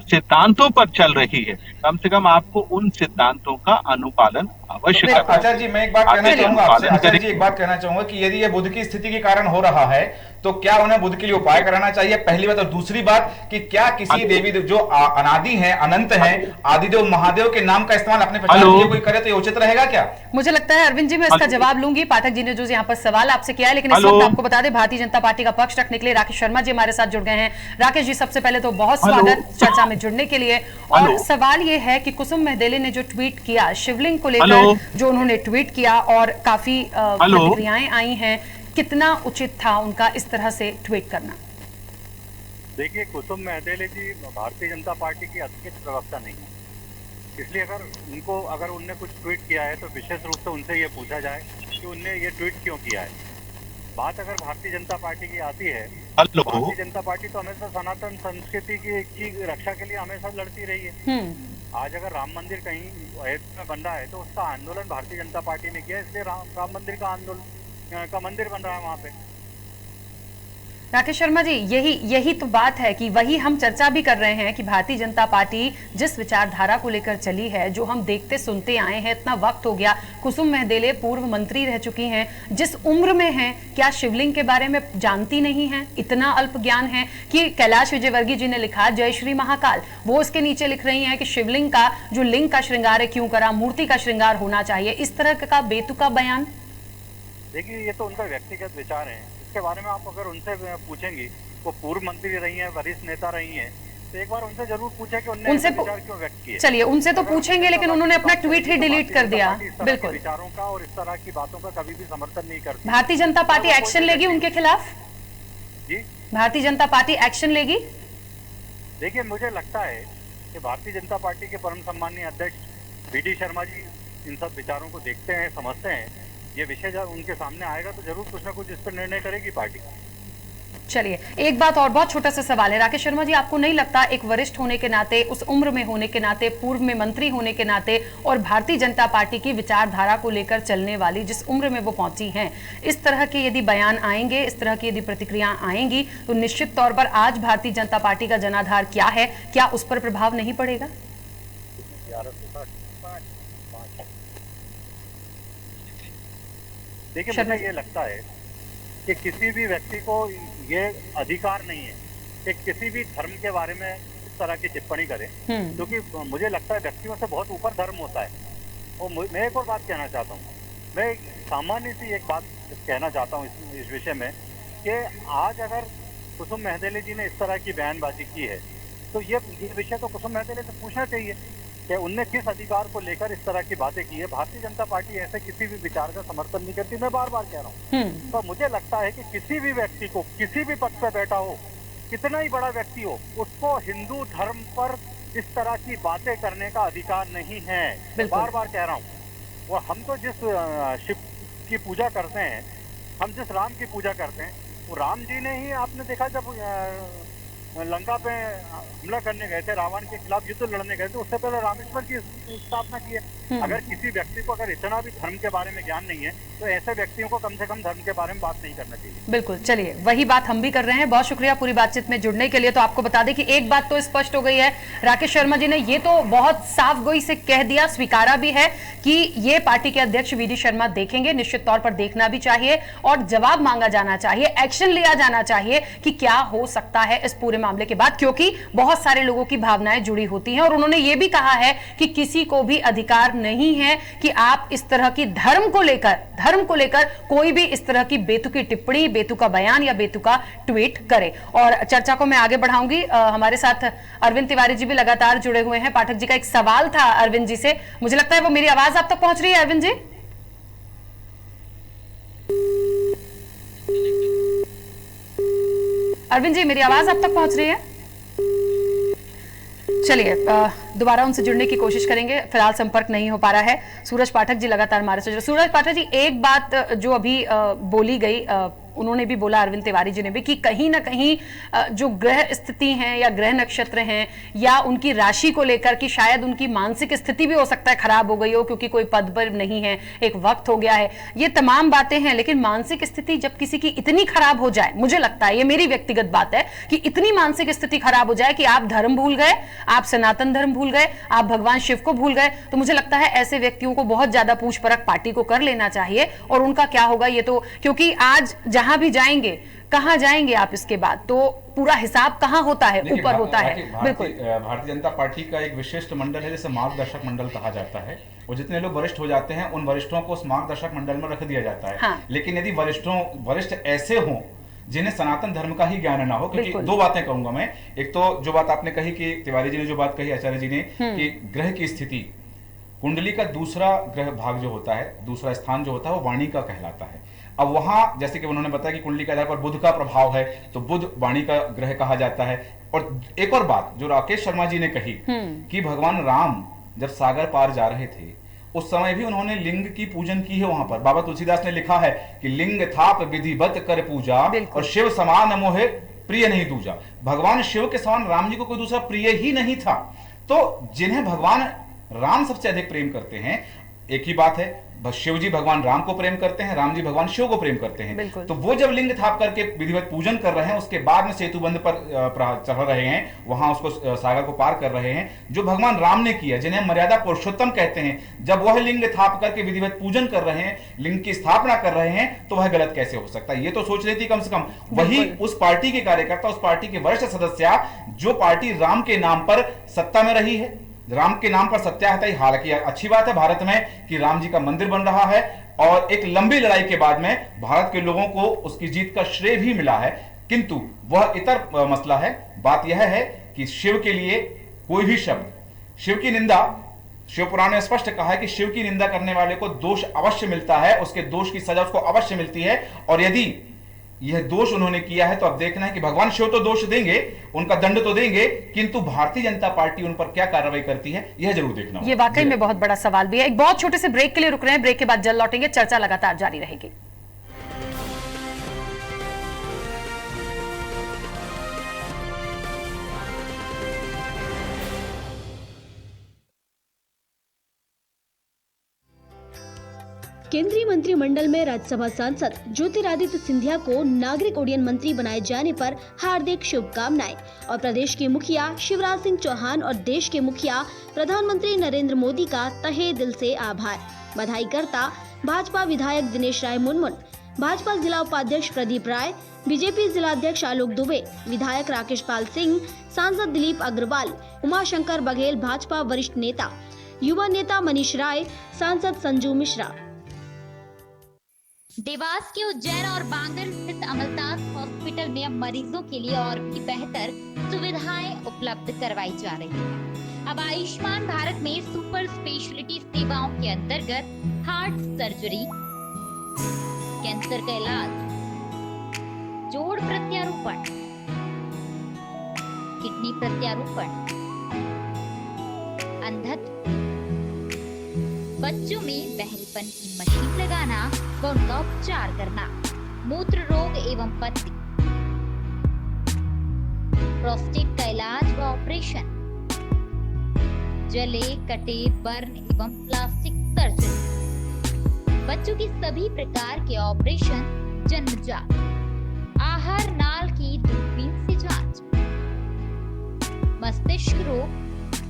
सिद्धांतों पर चल रही है, कम से कम आपको उन सिद्धांतों का अनुपालन अवश्य करना चाहिए। आचार्य जी, मैं एक बात कहना चाहूंगा आपसे। आचार्य जी, एक बात कहना चाहूंगा कि यदि ये बुध की स्थिति के कारण हो रहा है तो क्या उन्हें बुध के लिए उपाय कराना चाहिए, पहली बात। और दूसरी बात कि क्या किसी देवी जो अनादि हैं, अनंत हैं, आदिदेव महादेव के नाम का इस्तेमाल अपने प्रचार के लिए कोई करे तो ये उचित रहेगा क्या? मुझे लगता है अरविंद जी मैं इसका जवाब लूंगी। पाठक जी ने जो यहाँ पर सवाल आपसे किया है, लेकिन इस वक्त आपको बता दें भारतीय जनता पार्टी का पक्ष रखने के लिए राकेश शर्मा जी हमारे साथ जुड़ गए हैं। राकेश जी, सबसे पहले तो बहुत स्वागत चर्चा में जुड़ने के लिए। और सवाल ये है कि कुसुम महदेले ने जो ट्वीट किया शिवलिंग को लेकर, जो उन्होंने ट्वीट किया और काफी प्रतिक्रियाएं आई हैं, कितना उचित था उनका इस तरह से ट्वीट करना? देखिए, कुसुम महदेले जी भारतीय जनता पार्टी की अधिकृत प्रवक्ता नहीं है, इसलिए अगर उनने कुछ ट्वीट किया है तो विशेष रूप से उनसे ये पूछा जाए कि उनने ये ट्वीट क्यों किया है। बात अगर भारतीय जनता पार्टी की आती है, भारतीय जनता पार्टी तो हमेशा सनातन संस्कृति की रक्षा के लिए हमेशा लड़ती रही है। आज अगर राम मंदिर कहीं अयोध्या में बन रहा है तो उसका आंदोलन भारतीय जनता पार्टी ने किया, इसलिए राम मंदिर का मंदिर बन रहा है वहां पे। राकेश शर्मा जी, यही तो बात है कि वही हम चर्चा भी कर रहे हैं कि भारतीय जनता पार्टी जिस विचारधारा को लेकर चली है, जो हम देखते सुनते आए हैं, इतना वक्त हो गया। कुसुम महदेले पूर्व मंत्री रह चुकी हैं, जिस उम्र में हैं, क्या शिवलिंग के बारे में जानती नहीं है? इतना अल्प ज्ञान है कि कैलाश विजयवर्गीय जी ने लिखा जय श्री महाकाल, वो उसके नीचे लिख रही हैं कि शिवलिंग का जो लिंग का श्रृंगार है क्यों करा, मूर्ति का श्रृंगार होना चाहिए। इस तरह का बेतुका बयान। देखिए, ये तो उनका व्यक्तिगत विचार है, इसके बारे में आप अगर उनसे पूछेंगी, वो पूर्व मंत्री रही हैं, वरिष्ठ नेता रही हैं, तो एक बार उनसे जरूर पूछे कि उनने विचार क्यों व्यक्त किए। चलिए, उनसे तो पूछेंगे, लेकिन उन्होंने अपना ट्वीट ही डिलीट कर दिया। बिल्कुल, विचारों का और इस तरह की बातों का कभी भी समर्थन नहीं करती। भारतीय जनता पार्टी एक्शन लेगी उनके खिलाफ? जी, भारतीय जनता पार्टी एक्शन लेगी? देखिए, मुझे लगता है कि भारतीय जनता पार्टी के परम सम्मानीय अध्यक्ष VD शर्मा जी इन सब विचारों को देखते हैं, समझते हैं। ये विषय जब उनके सामने आएगा तो जरूर कुछ ना कुछ इस पर निर्णय करेगी पार्टी। चलिए, एक बात और, बहुत छोटा सा सवाल है राकेश शर्मा जी, आपको नहीं लगता एक वरिष्ठ होने के नाते, उस उम्र में होने के नाते, पूर्व में मंत्री होने के नाते और भारतीय जनता पार्टी की विचारधारा को लेकर चलने वाली जिस उम्र में वो पहुंची हैं, इस तरह के यदि बयान आएंगे, इस तरह की यदि प्रतिक्रिया आएंगी तो निश्चित तौर पर आज भारतीय जनता पार्टी का जनाधार क्या है, क्या उस पर प्रभाव नहीं पड़ेगा? देखिए, मुझे ये लगता है कि किसी भी व्यक्ति को ये अधिकार नहीं है कि किसी भी धर्म के बारे में इस तरह की टिप्पणी करे, क्योंकि मुझे लगता है व्यक्तियों से बहुत ऊपर धर्म होता है। और मैं एक और बात कहना चाहता हूँ, मैं सामान्य सी एक बात कहना चाहता हूँ इस विषय में कि आज अगर कुसुम महदेले जी ने इस तरह की बयानबाजी की है तो ये विषय तो कुसुम महदेले से पूछना चाहिए कि उनने किस अधिकार को लेकर इस तरह की बातें की है। भारतीय जनता पार्टी ऐसे किसी भी विचार का समर्थन नहीं करती, मैं बार बार कह रहा हूँ। तो मुझे लगता है कि किसी भी व्यक्ति को, किसी भी पद पर बैठा हो, कितना ही बड़ा व्यक्ति हो, उसको हिंदू धर्म पर इस तरह की बातें करने का अधिकार नहीं है। बार बार कह रहा हूँ। और हम तो जिस शिव की पूजा करते हैं, हम जिस राम की पूजा करते हैं, वो राम जी ने ही, आपने देखा जब लंका पे हमला करने गए थे, रावण के खिलाफ युद्ध लड़ने गए थे, उससे पहले रामेश्वर की स्थापना की है। अगर किसी व्यक्ति को अगर इतना भी धर्म के बारे में ज्ञान नहीं है तो ऐसे व्यक्तियों को कम से कम धर्म के बारे में बात नहीं करना चाहिए। बिल्कुल, चलिए वही बात हम भी कर रहे हैं। बहुत शुक्रिया पूरी बातचीत में जुड़ने के लिए। तो आपको बता दें कि एक बात तो स्पष्ट हो गई है, राकेश शर्मा जी ने ये तो बहुत साफ गोई से कह दिया, स्वीकारा भी है कि ये पार्टी के अध्यक्ष वी डी शर्मा देखेंगे, निश्चित तौर पर देखना भी चाहिए और जवाब मांगा जाना चाहिए, एक्शन लिया जाना चाहिए कि क्या हो सकता है इस पूरे मामले के बाद, क्योंकि बहुत सारे लोगों की भावनाएं जुड़ी होती हैं। और उन्होंने ये भी कहा है कि किसी को भी अधिकार नहीं है कि आप इस तरह की धर्म को लेकर कोई भी इस तरह की बेतुकी टिप्पणी, बेतुका बयान या बेतुका ट्वीट करे। और चर्चा को मैं आगे बढ़ाऊंगी। हमारे साथ अरविंद तिवारी जी भी लगातार जुड़े हुए हैं। पाठक जी का एक सवाल था अरविंद जी से, मुझे लगता है वो मेरी आवाज आप तक पहुंच रही है अरविंद जी? अरविंद जी, मेरी आवाज आप तक पहुंच रही है? चलिए दोबारा उनसे जुड़ने की कोशिश करेंगे, फिलहाल संपर्क नहीं हो पा रहा है। सूरज पाठक जी लगातार हमारे से जुड़े। सूरज पाठक जी, एक बात जो अभी बोली गई, उन्होंने भी बोला, अरविंद तिवारी जी ने भी, कि कहीं ना कहीं जो ग्रह स्थिति हैं या ग्रह नक्षत्र हैं या उनकी राशि को लेकर कि शायद उनकी मानसिक स्थिति भी हो सकता है खराब हो गई हो, क्योंकि कोई पद पर नहीं है, एक वक्त हो गया है, ये तमाम बातें हैं। लेकिन मानसिक स्थिति जब किसी की इतनी खराब हो जाए, मुझे लगता है, ये मेरी व्यक्तिगत बात है, कि इतनी मानसिक स्थिति खराब हो जाए कि आप धर्म भूल गए, आप सनातन धर्म भूल गए, आप भगवान शिव को भूल गए, तो मुझे लगता है ऐसे व्यक्तियों को बहुत ज्यादा पूछ परख पार्टी को कर लेना चाहिए। और उनका क्या होगा ये तो, क्योंकि आज जहां भी जाएंगे, कहां जाएंगे आप इसके बाद, तो पूरा हिसाब कहां होता है, ऊपर होता है। बिल्कुल, भारतीय जनता पार्टी का एक विशिष्ट मंडल है जिसे मार्गदर्शक मंडल कहा जाता है, और जितने लोग वरिष्ठ हो जाते हैं उन वरिष्ठों को उस मार्गदर्शक मंडल में रख दिया जाता है। हाँ। लेकिन यदि वरिष्ठ ऐसे हों जिन्हें सनातन धर्म का ही ज्ञान ना हो, क्योंकि दो बातें कहूंगा मैं। एक तो जो बात आपने कही कि तिवारी जी ने जो बात कही, आचार्य जी ने, कि ग्रह की स्थिति, कुंडली का दूसरा ग्रह भाग जो होता है, दूसरा स्थान जो होता है, वो वाणी का कहलाता है। अब वहां जैसे कि उन्होंने बताया कि कुंडली के आधार पर बुध का प्रभाव है, तो बुध वाणी का ग्रह कहा जाता है। और एक और बात जो राकेश शर्मा जी ने कही कि भगवान राम जब सागर पार जा रहे थे उस समय भी उन्होंने लिंग की पूजन की है। वहां पर बाबा तुलसीदास ने लिखा है कि लिंग थाप विधिवत कर पूजा, और शिव समान मोहे प्रिय नहीं दूजा। भगवान शिव के समान राम जी को कोई दूसरा प्रिय ही नहीं था। तो जिन्हें भगवान राम सबसे अधिक प्रेम करते हैं, एक ही बात है, शिव जी भगवान राम को प्रेम करते हैं, राम जी भगवान शिव को प्रेम करते हैं। तो वो जब लिंग थाप करके विधिवत पूजन कर रहे हैं, उसके बाद में सेतुबंध पर चढ़ रहे हैं, वहां उसको सागर को पार कर रहे हैं, जो भगवान राम ने किया, जिन्हें मर्यादा पुरुषोत्तम कहते हैं, जब वह लिंग थाप करके विधिवत पूजन कर रहे हैं, लिंग की स्थापना कर रहे हैं, तो वह गलत कैसे हो सकता है? ये तो सोच लेती कम से कम वही उस पार्टी के कार्यकर्ता, उस पार्टी के वरिष्ठ सदस्य, जो पार्टी राम के नाम पर सत्ता में रही है, राम के नाम पर सत्या है। हालांकि अच्छी बात है भारत में कि राम जी का मंदिर बन रहा है, और एक लंबी लड़ाई के बाद में भारत के लोगों को उसकी जीत का श्रेय भी मिला है, किंतु वह इतर मसला है। बात यह है कि शिव के लिए कोई भी शब्द, शिव की निंदा, शिव पुराण ने स्पष्ट कहा है कि शिव की निंदा करने वाले को दोष अवश्य मिलता है, उसके दोष की सजा उसको अवश्य मिलती है। और यदि यह दोष उन्होंने किया है तो अब देखना है कि भगवान शिव तो दोष देंगे, उनका दंड तो देंगे, किंतु भारतीय जनता पार्टी उन पर क्या कार्रवाई करती है यह जरूर देखना होगा। ये वाकई में बहुत बड़ा सवाल भी है। एक बहुत छोटे से ब्रेक के लिए रुक रहे हैं, ब्रेक के बाद जल्द लौटेंगे, चर्चा लगातार जारी रहेगी। केंद्रीय मंत्रिमंडल में राज्यसभा सांसद ज्योतिरादित्य सिंधिया को नागरिक उड्डयन मंत्री बनाए जाने पर हार्दिक शुभकामनाएं और प्रदेश के मुखिया शिवराज सिंह चौहान और देश के मुखिया प्रधानमंत्री नरेंद्र मोदी का तहे दिल से आभार। बधाई करता भाजपा विधायक दिनेश राय मुनमुन, भाजपा जिला उपाध्यक्ष प्रदीप राय, बीजेपी जिलाध्यक्ष आलोक दुबे, विधायक राकेश पाल सिंह, सांसद दिलीप अग्रवाल, उमाशंकर बघेल, भाजपा वरिष्ठ नेता, युवा नेता मनीष राय, सांसद संजू मिश्रा। देवास के उज्जैन और बांगर स्थित अमलतास हॉस्पिटल में अब मरीजों के लिए और भी बेहतर सुविधाएं उपलब्ध करवाई जा रही है। अब आयुष्मान भारत में सुपर स्पेशलिटी सेवाओं के अंतर्गत हार्ट सर्जरी, कैंसर का इलाज, जोड़ प्रत्यारोपण, किडनी प्रत्यारोपण, अंधत्व, बच्चों में बहरीपन की मशीन लगाना व उनका उपचार करना, मूत्र रोग एवं पथरी, प्रोस्टेट का इलाज व ऑपरेशन, जले कटे बर्न एवं प्लास्टिक सर्जरी, बच्चों की सभी प्रकार के ऑपरेशन, जन्मजात, आहार नाल की दूरबीन से जांच, मस्तिष्क रोग,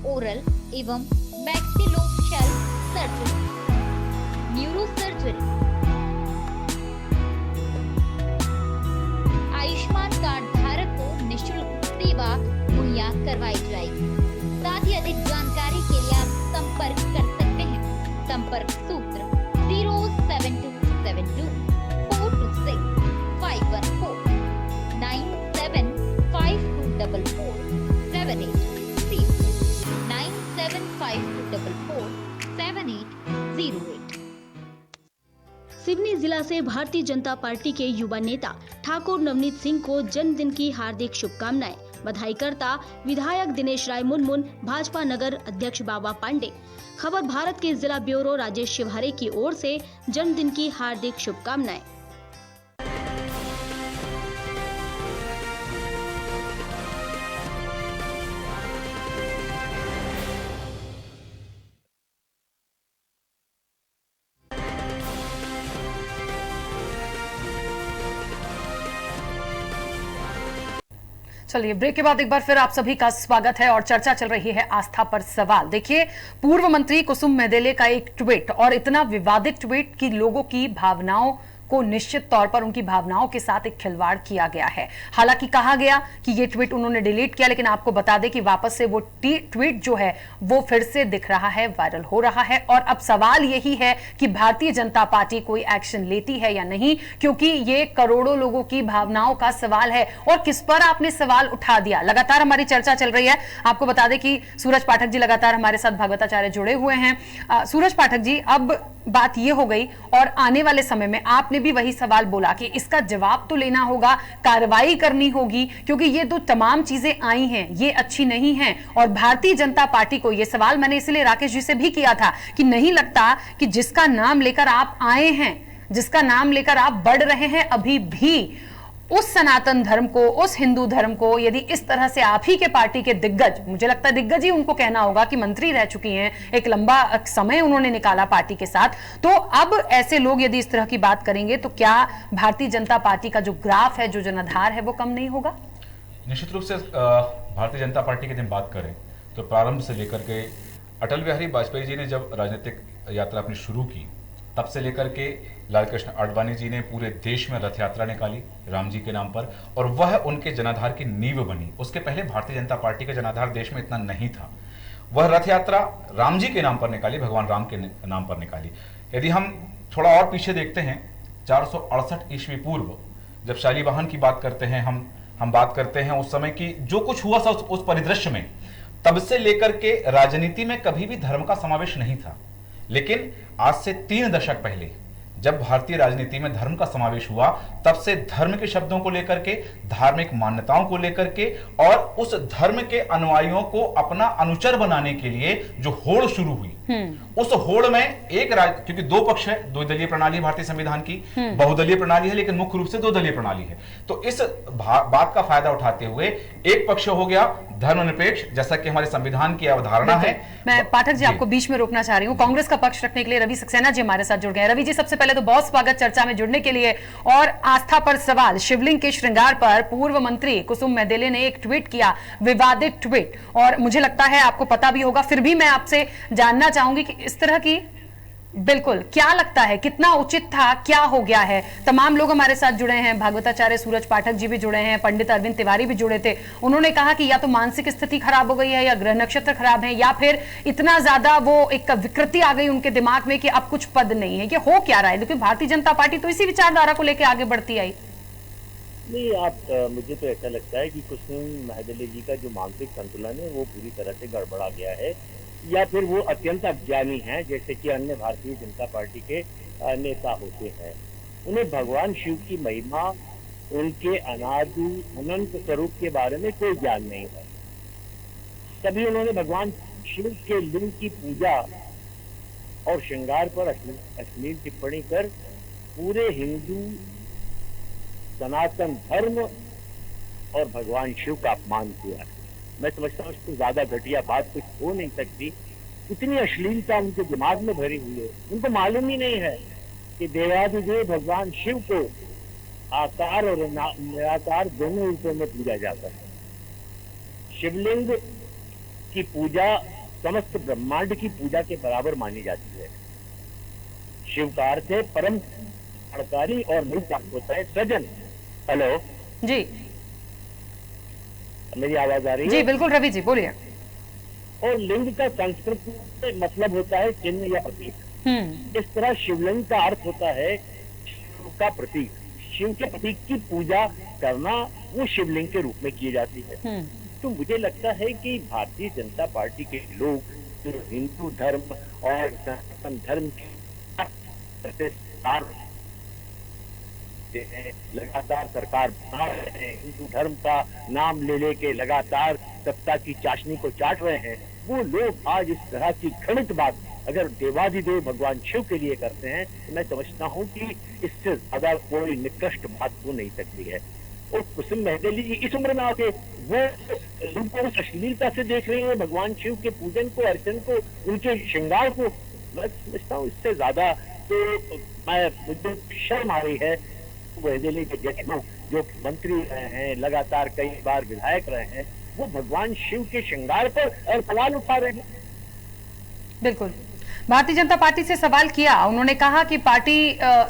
ओरल एवं maxillofacial surgery, neuro surgery, Ayushman card धारक को निःशुल्क सेवा मुहैया करवाई जाएगी। साथ ही अधिक जानकारी के लिए आप संपर्क कर सकते हैं। संपर्क सूत्र 07272 426 514 975244 7830 975244 7808। सिवनी जिला से भारतीय जनता पार्टी के युवा नेता ठाकुर नवनीत सिंह को जन्मदिन की हार्दिक शुभकामनाएं। बधाई करता विधायक दिनेश राय मुनमुन, भाजपा नगर अध्यक्ष बाबा पांडे। खबर भारत के जिला ब्यूरो राजेश शिवहरे की ओर से जन्मदिन की हार्दिक शुभकामनाएं। चलिए ब्रेक के बाद एक बार फिर आप सभी का स्वागत है और चर्चा चल रही है आस्था पर सवाल। देखिए, पूर्व मंत्री कुसुम मेहदेले का एक ट्वीट और इतना विवादित ट्वीट कि लोगों की भावनाओं को निश्चित तौर पर उनकी भावनाओं के साथ एक खिलवाड़ किया गया है। हालांकि कहा गया कि ये ट्वीट उन्होंने डिलीट किया, लेकिन आपको बता दें कि वापस से वो ट्वीट जो है वो फिर से दिख रहा है, वायरल हो रहा है। और अब सवाल यही है कि भारतीय जनता पार्टी कोई एक्शन लेती है या नहीं, क्योंकि ये करोड़ों लोगों की भावनाओं का सवाल है। और किस पर आपने सवाल उठा दिया, लगातार हमारी चर्चा चल रही है। आपको बता दें कि सूरज पाठक जी लगातार हमारे साथ भागवताचार्य जुड़े हुए हैं। सूरज पाठक जी, अब बात ये हो गई और आने वाले समय में आपने भी वही सवाल बोला कि इसका जवाब तो लेना होगा, कार्रवाई करनी होगी, क्योंकि ये जो तमाम चीजें आई हैं ये अच्छी नहीं हैं। और भारतीय जनता पार्टी को ये सवाल मैंने इसलिए राकेश जी से भी किया था कि नहीं लगता कि जिसका नाम लेकर आप आए हैं, जिसका नाम लेकर आप बढ़ रहे हैं, अभी भी उस सनातन धर्म को, उस हिंदू धर्म को, यदि इस तरह से आप ही के पार्टी के दिग्गज, मुझे लगता है दिग्गज ही उनको कहना होगा कि मंत्री रह चुकी हैं, एक लंबा समय उन्होंने निकाला पार्टी के साथ, तो अब ऐसे लोग यदि इस तरह की बात करेंगे तो क्या भारतीय जनता पार्टी का जो ग्राफ है, जो जनाधार है, वो कम नहीं होगा? निश्चित रूप से भारतीय जनता पार्टी की जब बात करें तो प्रारंभ से लेकर के अटल बिहारी वाजपेयी जी ने जब राजनीतिक यात्रा अपनी शुरू की, तब से लेकर के लालकृष्ण आडवाणी जी ने पूरे देश में रथ यात्रा निकाली राम जी के नाम पर, और वह उनके जनाधार की नींव बनी। उसके पहले भारतीय जनता पार्टी का जनाधार देश में इतना नहीं था। वह रथ यात्रा राम जी के नाम पर निकाली, भगवान राम के नाम पर निकाली। यदि हम थोड़ा और पीछे देखते हैं, 468 ईस्वी पूर्व जब शालीवाहन की बात करते हैं, हम बात करते हैं उस समय की जो कुछ हुआ था उस परिदृश्य में, तब से लेकर के राजनीति में कभी भी धर्म का समावेश नहीं था। लेकिन आज से 3 दशक पहले जब भारतीय राजनीति में धर्म का समावेश हुआ तब से धर्म के शब्दों को लेकर के, धार्मिक मान्यताओं को लेकर के और उस धर्म के अनुयायियों को अपना अनुचर बनाने के लिए जो होड़ शुरू हुई, उस होड़ में क्योंकि दो पक्ष है, दो दलीय प्रणाली भारतीय संविधान की, बहुदलीय प्रणाली है लेकिन मुख्य रूप से दो दलीय प्रणाली है। तो इस बात का फायदा उठाते हुए एक पक्ष हो गया धर्मनिरपेक्ष, जैसा कि हमारे संविधान की अवधारणा है। मैं पाठक जी आपको बीच में रोकना चाह रही हूँ। कांग्रेस का पक्ष रखने के लिए रवि सक्सेना जी हमारे साथ जुड़ गए। रवि जी, सबसे पहले तो बहुत स्वागत चर्चा में जुड़ने के लिए। और आस्था पर सवाल, शिवलिंग के श्रृंगार पर पूर्व मंत्री कुसुम महदेले ने एक ट्वीट किया, विवादित ट्वीट, और मुझे लगता है आपको पता भी होगा, फिर भी मैं आपसे जानना चाहूंगी कि इस तरह की बिल्कुल क्या लगता है, कितना उचित था, क्या हो गया है? तमाम लोग हमारे साथ जुड़े हैं, भागवताचार्य सूरज पाठक जी भी जुड़े हैं, पंडित अरविंद तिवारी भी जुड़े थे। उन्होंने कहा कि या तो मानसिक स्थिति खराब हो गई है, या ग्रह नक्षत्र खराब है, या फिर इतना ज्यादा वो एक विकृति आ गई उनके दिमाग में कि अब कुछ पद नहीं है। ये हो क्या रहा है? क्योंकि भारतीय जनता पार्टी तो इसी विचारधारा को लेकर आगे बढ़ती आई। नहीं, मुझे तो ऐसा लगता है कि कुसुम महदेले जी का जो मानसिक संतुलन है वो पूरी तरह से गड़बड़ा गया है, या फिर वो अत्यंत अज्ञानी हैं, जैसे कि अन्य भारतीय जनता पार्टी के नेता होते हैं। उन्हें भगवान शिव की महिमा, उनके अनादि अनंत स्वरूप के बारे में कोई ज्ञान नहीं है। तभी उन्होंने भगवान शिव के लिंग की पूजा और श्रृंगार पर अश्लील टिप्पणी कर पूरे हिंदू सनातन धर्म और भगवान शिव का अपमान किया। मैं समझता हूँ इससे ज्यादा घटिया बात कुछ हो नहीं सकती। इतनी अश्लीलता उनके दिमाग में भरी हुई है, उनको मालूम ही नहीं है कि देवादिदेव भगवान शिव को आकार और निराकार दोनों रूपों में पूजा जाता है। शिवलिंग की पूजा समस्त ब्रह्मांड की पूजा के बराबर मानी जाती है। शिव का अर्थ है परम अड़कारी और मूल प्राप्त होता है सृजन। हेलो जी, मेरी आवाज आ रही है? जी बिल्कुल रवि जी बोलिए। और लिंग का संस्कृत में मतलब होता है चिन्ह या प्रतीक। इस तरह शिवलिंग का अर्थ होता है शिव का प्रतीक। शिव के प्रतीक की पूजा करना वो शिवलिंग के रूप में की जाती है। तो मुझे लगता है कि भारतीय जनता पार्टी के लोग जो हिंदू धर्म और सनातन धर्म के लगातार सरकार बना रहे हैं, हिंदू धर्म का नाम ले लेके लगातार सत्ता की चाशनी को चाट रहे हैं, वो लोग आज इस तरह की घृणित बात अगर देवादिदेव भगवान शिव के लिए करते हैं तो मैं समझता हूँ कि इससे ज्यादा कोई निकृष्ट बात हो नहीं सकती है। और कुसुम महदेली जी इस उम्र में आके वो उनको उस अश्लीलता से देख रहे हैं भगवान शिव के पूजन को, अर्चन को, उनके श्रृंगार को। मैं समझता हूँ इससे ज्यादा तो मुझे शर्म आ रही है। महदेली के जैसे जो मंत्री रहे हैं, लगातार कई बार विधायक रहे हैं, वो भगवान शिव के श्रृंगार पर सवाल उठा रहे हैं। बिल्कुल, भारतीय जनता पार्टी से सवाल किया, उन्होंने कहा कि पार्टी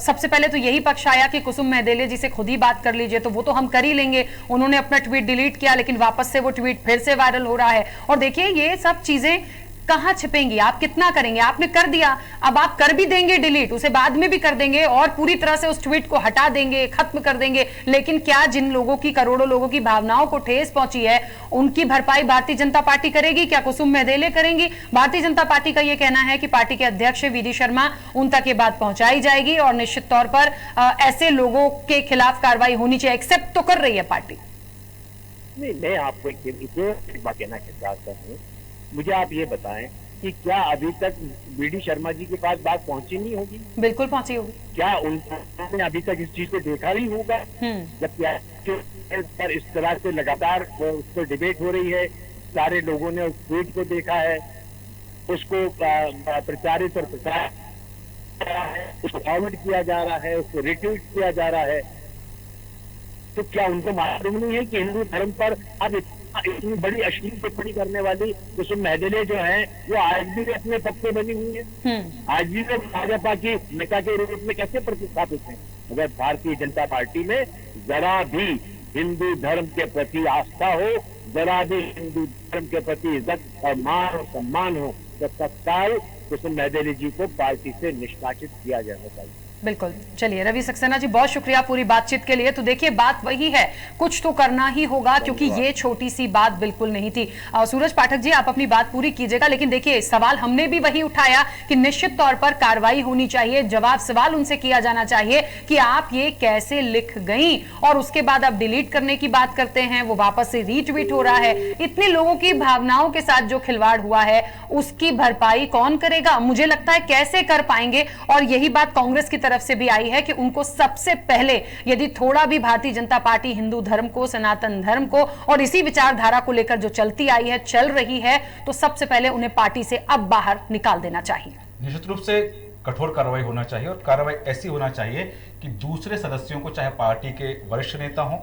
सबसे पहले तो यही पक्ष आया कि कुसुम महदेले जी से खुद ही बात कर लीजिए, तो वो तो हम कर ही लेंगे। उन्होंने अपना ट्वीट डिलीट किया, लेकिन वापस से वो ट्वीट फिर से वायरल हो रहा है। और देखिए ये सब चीजें कहां छिपेंगी, आप कितना करेंगे? आपने कर दिया, अब आप कर भी देंगे डिलीट, उसे बाद में भी कर देंगे और पूरी तरह से उस ट्वीट को हटा देंगे, खत्म कर देंगे, लेकिन क्या जिन लोगों की, करोड़ों लोगों की भावनाओं को ठेस पहुंची है, उनकी भरपाई भारतीय जनता पार्टी करेगी? क्या कुसुम महदेले करेंगी? भारतीय जनता पार्टी का यह कहना है कि पार्टी के अध्यक्ष वीडी शर्मा, उन तक ये बात पहुंचाई जाएगी और निश्चित तौर पर ऐसे लोगों के खिलाफ कार्रवाई होनी चाहिए। एक्सेप्ट तो कर रही है पार्टी। नहीं, मैं आपको एक बात कहना चाहता हूँ। मुझे आप ये बताएं कि क्या अभी तक वीडी शर्मा जी के पास बात पहुंची नहीं होगी? बिल्कुल पहुंची होगी। क्या उन्होंने अभी तक इस चीज को देखा नहीं होगा? जब पर इस तरह से लगातार उस पर डिबेट हो रही है, सारे लोगों ने उस ट्वीट को देखा है, उसको प्रचारित और प्रसार, उसको फॉरवर्ड किया जा रहा है, उसको रिट्वीट किया जा रहा है, तो क्या उनको मालूम नहीं है कि हिंदू धर्म पर अब इतनी बड़ी अश्लील टिप्पणी करने वाली कुसुम महदेले जो है वो आज भी अपने पद पे बनी हुई है? आज भी वो भाजपा की नेता के रूप में कैसे प्रतिष्ठापित है? अगर भारतीय जनता पार्टी में जरा भी हिंदू धर्म के प्रति आस्था हो, जरा भी हिंदू धर्म के प्रति इज्जत और मान और सम्मान हो, तो तत्काल कुसुम महदेले जी को पार्टी से निष्कासित किया जाना चाहिए। बिल्कुल। चलिए रवि सक्सेना जी, बहुत शुक्रिया पूरी बातचीत के लिए। तो देखिए बात वही है, कुछ तो करना ही होगा क्योंकि ये छोटी सी बात बिल्कुल नहीं थी। सूरज पाठक जी, आप अपनी बात पूरी कीजिएगा, लेकिन देखिए सवाल हमने भी वही उठाया कि निश्चित तौर पर कार्रवाई होनी चाहिए, जवाब सवाल उनसे किया जाना चाहिए कि आप ये कैसे लिख गई, और उसके बाद आप डिलीट करने की बात करते हैं, वो वापस से रीट्वीट हो रहा है। इतने लोगों की भावनाओं के साथ जो खिलवाड़ हुआ है उसकी भरपाई कौन करेगा? मुझे लगता है कैसे कर पाएंगे। और यही बात कांग्रेस की तरफ से भी आई है कि उनको सबसे पहले यदि थोड़ा भी भारतीय जनता पार्टी हिंदू धर्म को, सनातन धर्म को और इसी विचारधारा को लेकर जो चलती आई है, चल रही है, तो सबसे पहले उन्हें पार्टी से अब बाहर निकाल देना चाहिए। निश्चित रूप से कठोर कार्रवाई होना चाहिए, और कार्रवाई ऐसी होना चाहिए कि दूसरे सदस्यों को, चाहे पार्टी के वरिष्ठ नेता हों,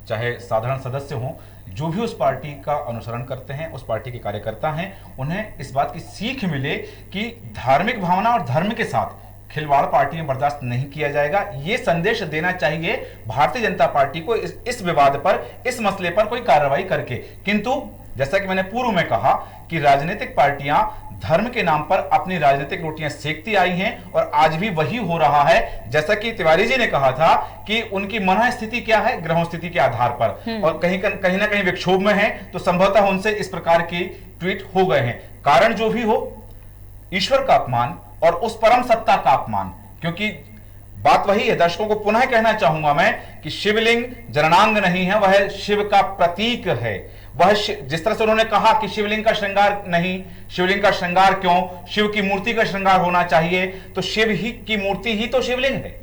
चाहे साधारण सदस्य हों, जो भी उस पार्टी का अनुसरण करते हैं, उस पार्टी के कार्यकर्ता हैं, उन्हें इस बात की सीख मिले कि धार्मिक भावना और धर्म के साथ खिलवाड़ पार्टी में बर्दाश्त नहीं किया जाएगा। ये संदेश देना चाहिए भारतीय जनता पार्टी को इस विवाद पर, इस मसले पर कोई कार्रवाई करके। किंतु जैसा कि मैंने पूर्व में कहा कि राजनीतिक पार्टियां धर्म के नाम पर अपनी राजनीतिक रोटियां सेकती आई हैं, और आज भी वही हो रहा है। जैसा कि तिवारी जी ने कहा था कि उनकी मन स्थिति क्या है, ग्रह स्थिति के आधार पर, और कहीं ना कहीं विक्षोभ में है, तो संभवतः उनसे इस प्रकार की ट्वीट हो गए हैं। कारण जो भी हो, ईश्वर का अपमान और उस परम सत्ता का अपमान, क्योंकि बात वही है। दर्शकों को पुनः कहना चाहूंगा मैं कि शिवलिंग जननांग नहीं है, वह शिव का प्रतीक है। वह जिस तरह से उन्होंने कहा कि शिवलिंग का श्रृंगार नहीं, शिवलिंग का श्रृंगार क्यों, शिव की मूर्ति का श्रृंगार होना चाहिए, तो शिव ही की मूर्ति ही तो शिवलिंग है,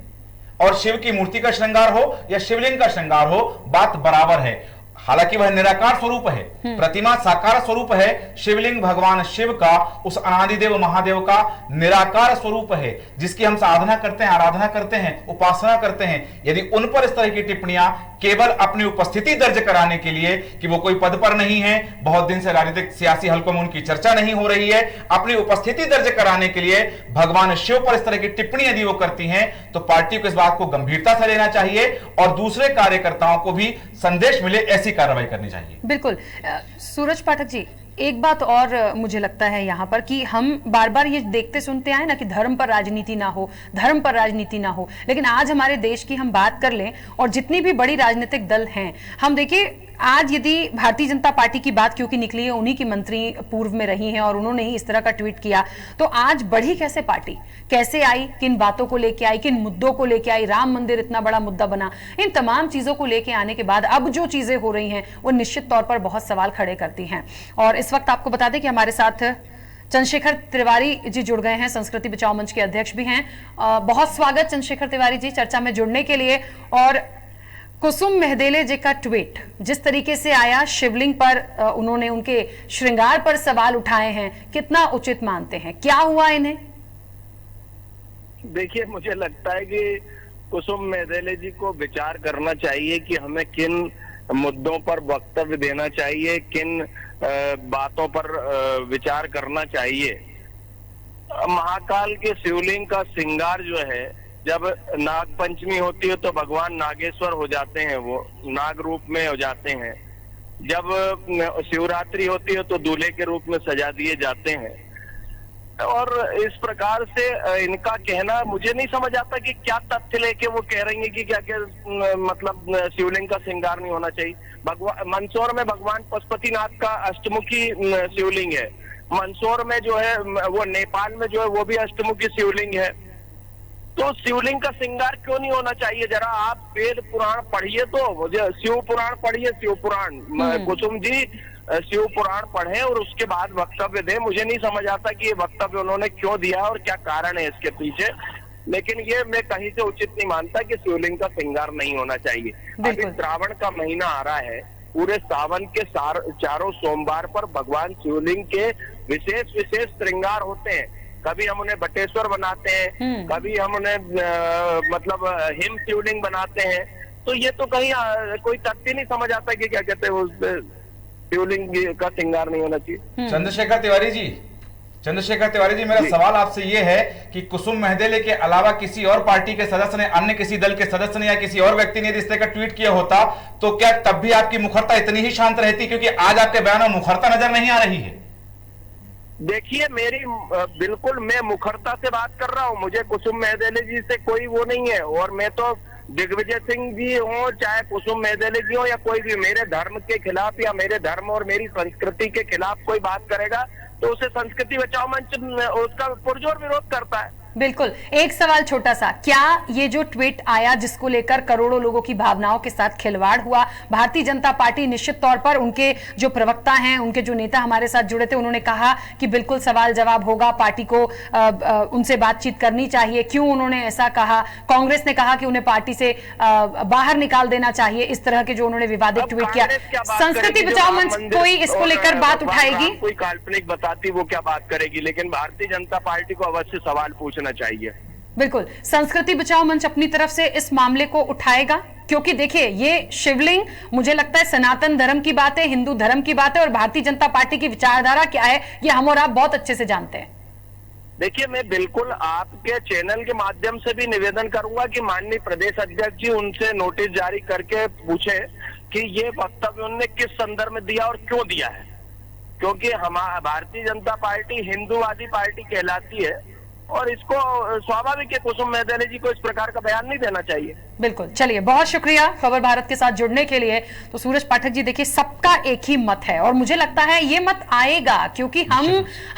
और शिव की मूर्ति का श्रृंगार हो या शिवलिंग का श्रृंगार हो, बात बराबर है। हालांकि वह निराकार स्वरूप है, प्रतिमा साकार स्वरूप है। शिवलिंग भगवान शिव का, उस अनादिदेव महादेव का निराकार स्वरूप है, जिसकी हम साधना करते हैं, आराधना करते हैं, उपासना करते हैं। यदि उन पर इस तरह की टिप्पणियां केवल अपनी उपस्थिति दर्ज कराने के लिए कि वो कोई पद पर नहीं है, बहुत दिन से राजनीतिक सियासी हलकों में उनकी चर्चा नहीं हो रही है, अपनी उपस्थिति दर्ज कराने के लिए भगवान शिव पर इस तरह की टिप्पणी यदि वो करती हैं, तो पार्टी को इस बात को गंभीरता से लेना चाहिए और दूसरे कार्यकर्ताओं को भी संदेश मिले, ऐसी कार्रवाई करनी चाहिए। बिल्कुल। सूरज पाठक जी, एक बात और मुझे लगता है यहाँ पर कि हम बार बार ये देखते सुनते आए ना कि धर्म पर राजनीति ना हो, धर्म पर राजनीति ना हो, लेकिन आज हमारे देश की हम बात कर लें और जितनी भी बड़ी राजनीतिक दल हैं, हम देखिए आज यदि भारतीय जनता पार्टी की बात क्योंकि निकली है, उन्हीं की मंत्री पूर्व में रही हैं और उन्होंने ही इस तरह का ट्वीट किया, तो आज बढ़ी कैसे पार्टी, कैसे आई, किन बातों को लेके आई, किन मुद्दों को लेके आई, राम मंदिर इतना बड़ा मुद्दा बना, इन तमाम चीजों को लेके आने के बाद अब जो चीजें हो रही हैं वो निश्चित तौर पर बहुत सवाल खड़े करती हैं। और इस वक्त आपको बता दें कि हमारे साथ चंद्रशेखर तिवारी जी जुड़ गए हैं, संस्कृति बचाओ मंच के अध्यक्ष भी हैं। बहुत स्वागत चंद्रशेखर तिवारी जी चर्चा में जुड़ने के लिए। और कुसुम मेहदेले जी का ट्वीट जिस तरीके से आया, शिवलिंग पर उन्होंने उनके श्रृंगार पर सवाल उठाए हैं, कितना उचित मानते हैं, क्या हुआ इन्हें? देखिए, मुझे लगता है कि कुसुम मेहदेले जी को विचार करना चाहिए कि हमें किन मुद्दों पर वक्तव्य देना चाहिए, किन बातों पर विचार करना चाहिए। महाकाल के शिवलिंग का श्रृंगार जो है, जब नाग पंचमी होती है तो भगवान नागेश्वर हो जाते हैं, वो नाग रूप में हो जाते हैं। जब शिवरात्रि होती है तो दूल्हे के रूप में सजा दिए जाते हैं। और इस प्रकार से इनका कहना मुझे नहीं समझ आता कि क्या तथ्य लेके वो कह रही है कि क्या क्या मतलब शिवलिंग का श्रृंगार नहीं होना चाहिए। भगवान मंदसौर में भगवान पशुपतिनाथ का अष्टमुखी शिवलिंग है, मंदसौर में जो है वो नेपाल में जो है वो भी अष्टमुखी शिवलिंग है। तो शिवलिंग का श्रृंगार क्यों नहीं होना चाहिए? जरा आप वेद पुराण पढ़िए, तो शिव पुराण पढ़िए, शिव पुराण। कुसुम जी शिव पुराण पढ़े और उसके बाद वक्तव्य दें। मुझे नहीं समझ आता कि ये वक्तव्य उन्होंने क्यों दिया और क्या कारण है इसके पीछे, लेकिन ये मैं कहीं से उचित नहीं मानता कि शिवलिंग का श्रृंगार नहीं होना चाहिए। अभी श्रावण का महीना आ रहा है, पूरे सावन के चारों सोमवार पर भगवान शिवलिंग के विशेष विशेष श्रृंगार होते हैं। कभी हम उन्हें बटेश्वर बनाते हैं, कभी हम उन्हें मतलब हिम शिवलिंग बनाते हैं। तो ये तो कहीं कोई तथ्य नहीं समझ आता कि क्या कहते हैं उस शिवलिंग का श्रृंगार नहीं होना चाहिए। चंद्रशेखर तिवारी जी, मेरा सवाल आपसे ये है कि कुसुम मेहदेले के अलावा किसी और पार्टी के सदस्य ने, अन्य किसी दल के सदस्य ने या किसी और व्यक्ति ने इस तरह का ट्वीट किया होता तो क्या तब भी आपकी मुखरता इतनी ही शांत रहती? क्योंकि आज आपके बयान में मुखरता नजर नहीं आ रही है। देखिए मेरी बिल्कुल मैं मुखरता से बात कर रहा हूँ, मुझे कुसुम मेहदेले जी से कोई वो नहीं है। और मैं तो दिग्विजय सिंह जी हो चाहे कुसुम मेहदेले जी हो या कोई भी मेरे धर्म के खिलाफ या मेरे धर्म और मेरी संस्कृति के खिलाफ कोई बात करेगा तो उसे संस्कृति बचाओ मंच उसका पुरजोर विरोध करता है। बिल्कुल। एक सवाल छोटा सा, क्या ये जो ट्वीट आया जिसको लेकर करोड़ों लोगों की भावनाओं के साथ खिलवाड़ हुआ, भारतीय जनता पार्टी निश्चित तौर पर उनके जो प्रवक्ता हैं, उनके जो नेता हमारे साथ जुड़े थे, उन्होंने कहा कि बिल्कुल सवाल जवाब होगा, पार्टी को उनसे बातचीत करनी चाहिए। क्यों उन्होंने ऐसा कहा? कांग्रेस ने कहा कि उन्हें पार्टी से बाहर निकाल देना चाहिए। इस तरह के जो उन्होंने विवादित ट्वीट किया, संस्कृति बचाओ मंच कोई इसको लेकर बात उठाएगी? कोई काल्पनिक बताती वो क्या बात करेगी, लेकिन भारतीय जनता पार्टी को अवश्य सवाल पूछना चाहिए। बिल्कुल। संस्कृति बचाओ मंच अपनी तरफ से इस मामले को उठाएगा, क्योंकि देखिए ये शिवलिंग, मुझे लगता है सनातन धर्म की बात है, हिंदू धर्म की बात है, और भारतीय जनता पार्टी की विचारधारा क्या है ये हम और आप बहुत अच्छे से जानते हैं। देखिए मैं बिल्कुल आपके चैनल के माध्यम से भी निवेदन करूंगा कि माननीय प्रदेश अध्यक्ष जी उनसे नोटिस जारी करके पूछे कि ये वक्तव्य उन्होंने किस संदर्भ में दिया और क्यों दिया है, क्योंकि हमारा भारतीय जनता पार्टी हिंदूवादी पार्टी कहलाती है और इसको स्वाभाविक है कुसुम मेहदेले जी को इस प्रकार का बयान नहीं देना चाहिए। बिल्कुल। चलिए, बहुत शुक्रिया खबर भारत के साथ जुड़ने के लिए। तो सूरज पाठक जी, देखिए सबका एक ही मत है और मुझे लगता है ये मत आएगा, क्योंकि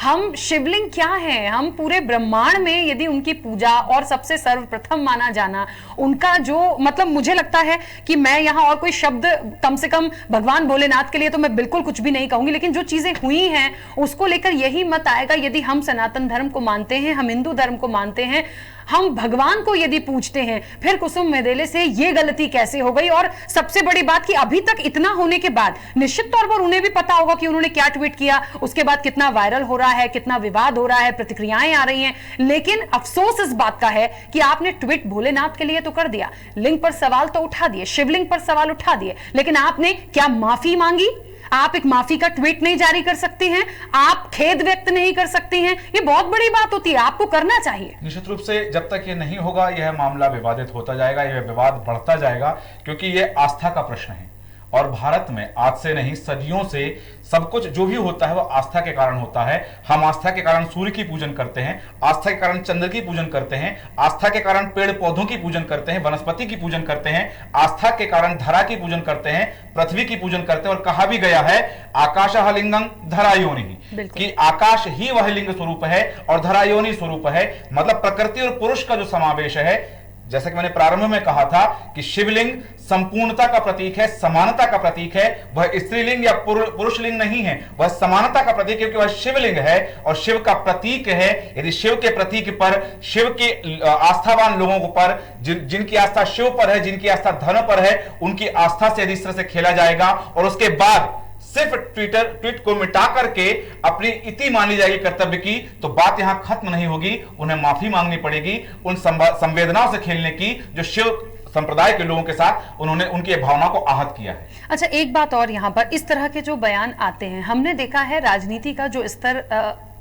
हम शिवलिंग क्या है, हम पूरे ब्रह्मांड में यदि उनकी पूजा और सबसे सर्वप्रथम माना जाना उनका जो मतलब, मुझे लगता है कि मैं यहाँ और कोई शब्द कम से कम भगवान भोलेनाथ के लिए तो मैं बिल्कुल कुछ भी नहीं कहूंगी, लेकिन जो चीजें हुई हैं उसको लेकर यही मत आएगा। यदि हम सनातन धर्म को मानते हैं, हम हिंदू धर्म को मानते हैं, हम भगवान को यदि पूछते हैं, फिर कुसुम मेहदेले से ये गलती कैसे हो गई? और सबसे बड़ी बात कि अभी तक इतना होने के बाद निश्चित तौर पर उन्हें भी पता होगा कि उन्होंने क्या ट्वीट किया, उसके बाद कितना वायरल हो रहा है, कितना विवाद हो रहा है, प्रतिक्रियाएं आ रही हैं। लेकिन अफसोस इस बात का है कि आपने ट्वीट भोलेनाथ के लिए तो कर दिया, लिंग पर सवाल तो उठा दिए, शिवलिंग पर सवाल उठा दिए, लेकिन आपने क्या माफी मांगी? आप एक माफी का ट्वीट नहीं जारी कर सकती हैं, आप खेद व्यक्त नहीं कर सकती हैं, ये बहुत बड़ी बात होती है, आपको करना चाहिए। निश्चित रूप से जब तक ये नहीं होगा यह मामला विवादित होता जाएगा, यह विवाद बढ़ता जाएगा, क्योंकि यह आस्था का प्रश्न है। और भारत में आज से नहीं सदियों से सब कुछ जो भी होता है वो आस्था के कारण होता है। हम आस्था के कारण सूर्य की पूजन करते हैं, आस्था के कारण चंद्र की पूजन करते हैं, आस्था के कारण पेड़ पौधों की पूजन करते हैं, वनस्पति की पूजन करते हैं, आस्था के कारण धरा की पूजन करते हैं, पृथ्वी की पूजन करते हैं। और कहा भी गया है आकाशः लिंगं धरा योनिः, कि आकाश ही वह लिंग स्वरूप है और धरा योनि स्वरूप है, मतलब प्रकृति और पुरुष का जो समावेश है। जैसा कि मैंने प्रारंभ में कहा था कि शिवलिंग संपूर्णता का प्रतीक है, समानता का प्रतीक है, वह स्त्रीलिंग या पुरुष लिंग नहीं है, वह समानता का प्रतीक है, क्योंकि वह शिवलिंग है और शिव का प्रतीक है। यदि शिव के प्रतीक पर, शिव के आस्थावान लोगों पर, जिनकी आस्था शिव पर है, जिनकी आस्था धर्म पर है, उनकी आस्था से यदि इस तरह से खेला जाएगा और उसके बाद सिर्फ ट्वीट को मिटा करके अपनी इति मान ली जाएगी कर्तव्य की, तो बात यहां खत्म नहीं होगी। उन्हें माफी मांगनी पड़ेगी उन संवेदनाओं से खेलने की जो शिव संप्रदाय के लोगों के साथ उन्होंने उनकी भावना को आहत किया है। अच्छा, एक बात और यहाँ पर, इस तरह के जो बयान आते हैं, हमने देखा है राजनीति का जो स्तर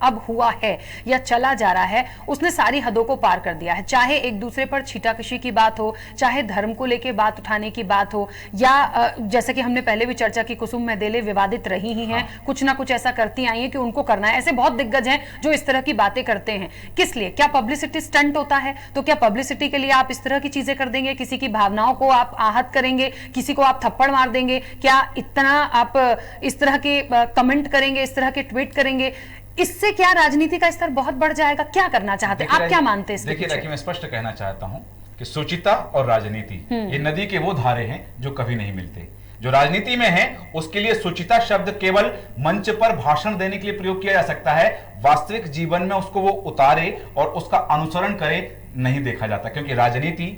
अब हुआ है या चला जा रहा है, उसने सारी हदों को पार कर दिया है। चाहे एक दूसरे पर छीटाकशी की बात हो, चाहे धर्म को लेके बात उठाने की बात हो, या जैसे कि हमने पहले भी चर्चा की, कुसुम मेहदेले विवादित रही ही हैं, कुछ ना कुछ ऐसा करती आई हैं कि उनको करना है। ऐसे बहुत दिग्गज हैं जो इस तरह की बातें करते हैं। किस लिए? क्या पब्लिसिटी स्टंट होता है? तो क्या पब्लिसिटी के लिए आप इस तरह की चीजें कर देंगे? किसी की भावनाओं को आप आहत करेंगे, किसी को आप थप्पड़ मार देंगे? क्या इतना आप इस तरह के कमेंट करेंगे, इस तरह के ट्वीट करेंगे? इससे क्या राजनीति का स्तर बहुत बढ़ जाएगा? क्या करना चाहते हैं आप, क्या मानते हैं? देखिए मैं स्पष्ट कहना चाहता हूं कि सुचिता और राजनीति ये नदी के वो धारे हैं जो कभी नहीं मिलते। जो राजनीति में है उसके लिए सुचिता शब्द केवल मंच पर भाषण देने के लिए प्रयोग किया जा सकता है, वास्तविक जीवन में उसको वो उतारे और उसका अनुसरण करे नहीं देखा जाता। क्योंकि राजनीति,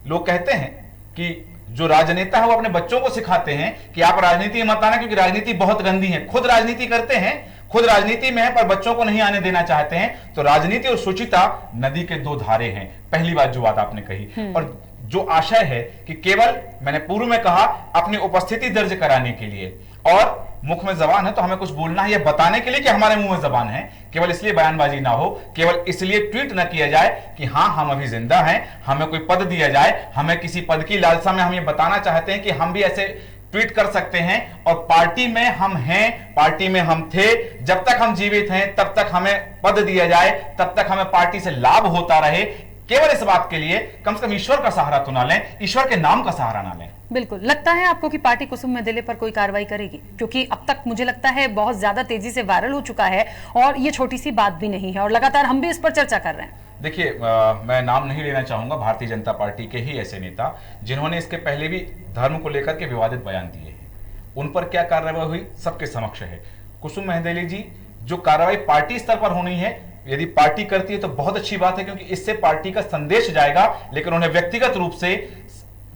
लोग कहते हैं कि जो राजनेता है वो अपने बच्चों को सिखाते हैं कि आप राजनीति में मत आना क्योंकि राजनीति बहुत गंदी है। खुद राजनीति करते हैं, खुद राजनीति में है, पर बच्चों को नहीं आने देना चाहते हैं। तो राजनीति और शुचिता नदी के दो धारे हैं। पहली बात जो बात आपने कही, और जो आशय है कि केवल, मैंने पूर्व में कहा, अपनी उपस्थिति दर्ज कराने के लिए, और मुख में जबान है तो हमें कुछ बोलना है, यह बताने के लिए कि हमारे मुंह में जबान है, केवल इसलिए बयानबाजी ना हो, केवल इसलिए ट्वीट ना किया जाए कि हाँ हम अभी जिंदा हैं, हमें कोई पद दिया जाए, हमें किसी पद की लालसा में हम ये बताना चाहते हैं कि हम भी ऐसे ट्वीट कर सकते हैं और पार्टी में हम हैं, पार्टी में हम थे, जब तक हम जीवित हैं तब तक हमें पद दिया जाए, तब तक हमें पार्टी से लाभ होता रहे। केवल इस बात के लिए कम से कम ईश्वर का सहारा तो ना लें, ईश्वर के नाम का सहारा ना लें। बिल्कुल। लगता है आपको कि पार्टी कुसुम मेहदेले पर कोई कार्रवाई करेगी? क्योंकि अब तक मुझे लगता है बहुत ज्यादा तेजी से वायरल हो चुका है और ये छोटी सी बात भी नहीं है और लगातार हम भी इस पर चर्चा कर रहे हैं। देखिए, मैं नाम नहीं लेना चाहूंगा, भारतीय जनता पार्टी के ही ऐसे नेता जिन्होंने इसके पहले भी धर्म को लेकर के विवादित बयान दिए हैं, उन पर क्या कार्रवाई हुई सबके समक्ष है। कुसुम मेहदेले जी, जो कार्रवाई पार्टी स्तर पर होनी है, यदि पार्टी करती है तो बहुत अच्छी बात है, क्योंकि इससे पार्टी का संदेश जाएगा। लेकिन उन्हें व्यक्तिगत रूप से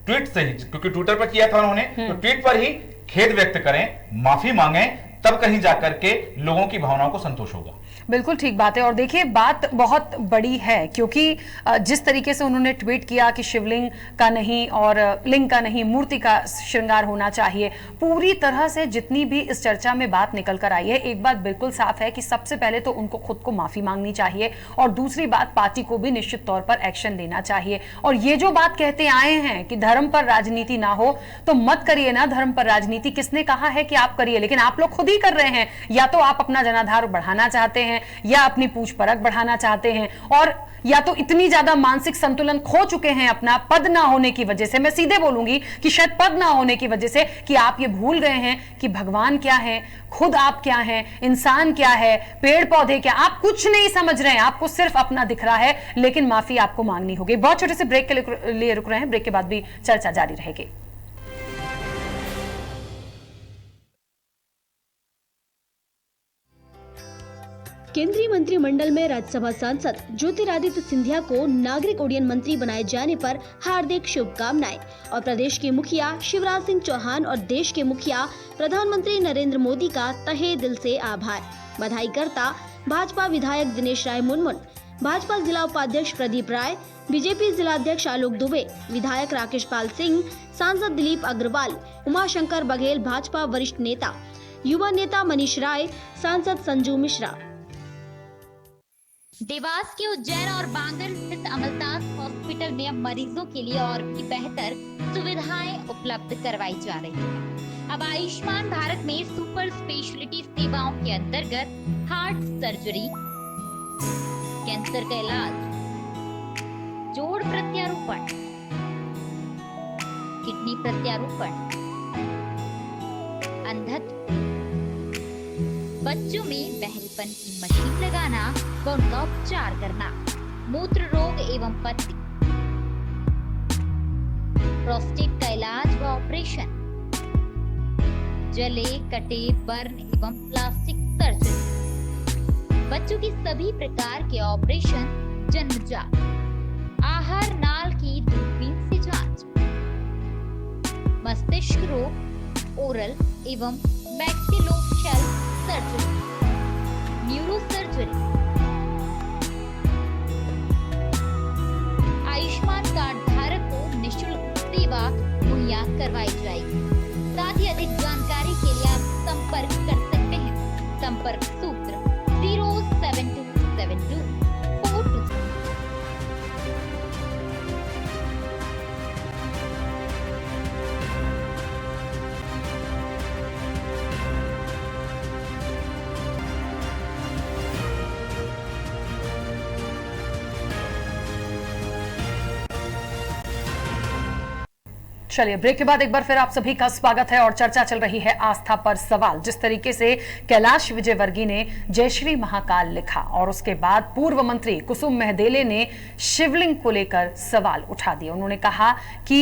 ट्वीट से ही, क्योंकि ट्विटर पर किया था उन्होंने, तो ट्वीट पर ही खेद व्यक्त करें, माफी मांगें, तब कहीं जाकर के लोगों की भावनाओं को संतोष होगा। बिल्कुल ठीक बात है। और देखिए, बात बहुत बड़ी है क्योंकि जिस तरीके से उन्होंने ट्वीट किया कि शिवलिंग का नहीं और लिंग का नहीं, मूर्ति का श्रृंगार होना चाहिए, पूरी तरह से जितनी भी इस चर्चा में बात निकल कर आई है, एक बात बिल्कुल साफ है कि सबसे पहले तो उनको खुद को माफी मांगनी चाहिए और दूसरी बात, पार्टी को भी निश्चित तौर पर एक्शन लेना चाहिए। और ये जो बात कहते आए हैं कि धर्म पर राजनीति ना हो, तो मत करिए ना धर्म पर राजनीति। किसने कहा है कि आप करिए? लेकिन आप लोग खुद ही कर रहे हैं। या तो आप अपना जनाधार बढ़ाना चाहते हैं या अपनी पूछ परख बढ़ाना चाहते हैं, और या तो इतनी ज्यादा मानसिक संतुलन खो चुके हैं अपना पद ना होने की वजह से, मैं सीधे बोलूंगी कि शायद पद ना होने की वजह से, कि आप ये भूल गए हैं कि भगवान क्या है, खुद आप क्या हैं, इंसान क्या है, पेड़ पौधे क्या, आप कुछ नहीं समझ रहे हैं, आपको सिर्फ अपना दिख रहा है। लेकिन माफी आपको मांगनी होगी। बहुत छोटे से ब्रेक के लिए रुक रहे हैं, ब्रेक के बाद भी चर्चा जारी रहेगी। केंद्रीय मंत्रिमंडल में राज्यसभा सांसद ज्योतिरादित्य सिंधिया को नागरिक उड्डयन मंत्री बनाए जाने पर हार्दिक शुभकामनाएं और प्रदेश के मुखिया शिवराज सिंह चौहान और देश के मुखिया प्रधानमंत्री नरेंद्र मोदी का तहे दिल से आभार। बधाई करता भाजपा विधायक दिनेश राय मुनमुन, भाजपा जिला उपाध्यक्ष प्रदीप राय, बीजेपी जिलाध्यक्ष आलोक दुबे, विधायक राकेश पाल सिंह, सांसद दिलीप अग्रवाल, उमाशंकर बघेल, भाजपा वरिष्ठ नेता, युवा नेता मनीष राय, सांसद संजू मिश्रा। देवास के उज्जैन और बांगल स्थित अमलतास हॉस्पिटल में अब मरीजों के लिए और भी बेहतर सुविधाएं उपलब्ध करवाई जा रही है। अब आयुष्मान भारत में सुपर स्पेशलिटी सेवाओं के अंतर्गत हार्ट सर्जरी, कैंसर का इलाज, जोड़ प्रत्यारोपण, किडनी प्रत्यारोपण, अंधत्व, बच्चों में बहरीपन की मशीन लगाना व उनका उपचार करना, मूत्र रोग एवं पथरी, प्रोस्टेट का इलाज व ऑपरेशन, जले कटे बर्न एवं प्लास्टिक सर्जरी, बच्चों की सभी प्रकार के ऑपरेशन, जन्मजात, आहार नाल की दूरबीन से जांच, मस्तिष्क रोग, ओरल एवं maxillofacial surgery, neuro surgery, Ayushman card धारक को निःशुल्क सेवा मुहैया करवाई जाएगी। साथ ही अधिक जानकारी के लिए आप संपर्क कर सकते हैं। संपर्क सूत्र 07272 426। चलिए, ब्रेक के बाद एक बार फिर आप सभी का स्वागत है और चर्चा चल रही है आस्था पर सवाल। जिस तरीके से कैलाश विजयवर्गीय ने जय श्री महाकाल लिखा और उसके बाद पूर्व मंत्री कुसुम मेहदेले ने शिवलिंग को लेकर सवाल उठा दिए। उन्होंने कहा कि